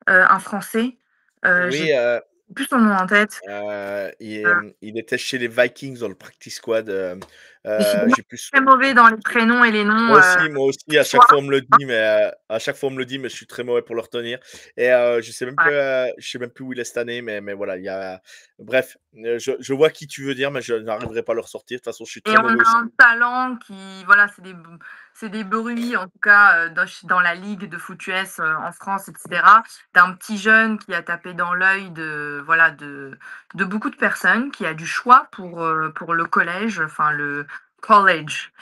un Français. J'ai Oui, plus son nom en tête. il était chez les Vikings dans le practice squad, Décidément, j'ai plus très mauvais dans les prénoms et les noms, moi aussi, à chaque soit, fois on me le dit, mais je suis très mauvais pour le retenir et ouais. je sais même plus où il est cette année, mais voilà, bref, je vois qui tu veux dire, mais je n'arriverai pas à le ressortir. De toute façon, je suis Et très on mauvais a aussi. un talent qui voilà, c'est des bruits en tout cas, dans la ligue de foot US, en France et cetera, d'un petit jeune qui a tapé dans l'œil de voilà, de beaucoup de personnes, qui a du choix pour le collège, enfin le college.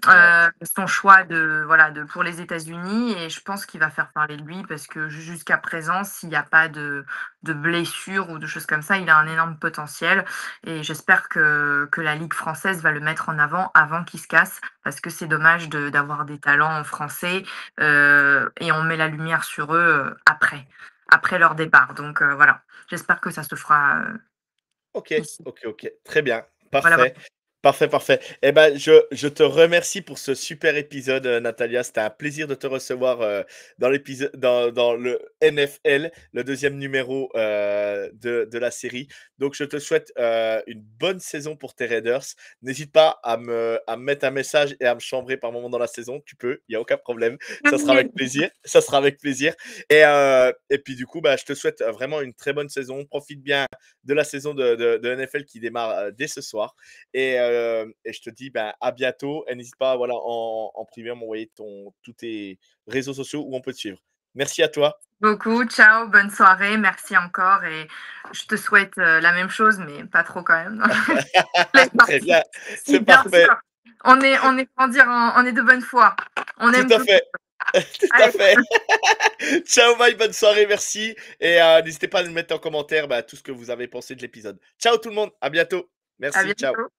Ouais. Son choix de voilà, pour les États-Unis, et je pense qu'il va faire parler de lui parce que jusqu'à présent, s'il y a pas de blessures ou de choses comme ça, il a un énorme potentiel, et j'espère que la ligue française va le mettre en avant qu'il se casse, parce que c'est dommage d'avoir des talents français, et on met la lumière sur eux, après leur départ. Donc voilà, j'espère que ça se fera, OK, ici. OK, OK. Très bien. Voilà, voilà. Parfait. Parfait, parfait. Eh ben, je te remercie pour ce super épisode, Natalia. C'était un plaisir de te recevoir dans le NFL, le deuxième numéro de la série. Donc, je te souhaite une bonne saison pour tes Raiders. N'hésite pas à me mettre un message et à me chambrer par moment dans la saison. Tu peux, il n'y a aucun problème. Ça sera avec plaisir. Ça sera avec plaisir. Et puis, du coup, bah, je te souhaite vraiment une très bonne saison. Profite bien de la saison de NFL qui démarre dès ce soir. Et je te dis ben, à bientôt. Et n'hésite pas voilà, en privé à m'envoyer tous tes réseaux sociaux où on peut te suivre. Merci à toi. Beaucoup, ciao, bonne soirée, merci encore, et je te souhaite, la même chose, mais pas trop quand même. Les Très parties. bien, Si, c'est bien parfait. sûr, comment dire, on est de bonne foi. On Tout aime à tout. fait. Tout à Allez, fait. Ciao, bye, bonne soirée, merci. Et n'hésitez pas à nous mettre en commentaire tout ce que vous avez pensé de l'épisode. Ciao tout le monde, à bientôt. à Merci, ciao. bientôt.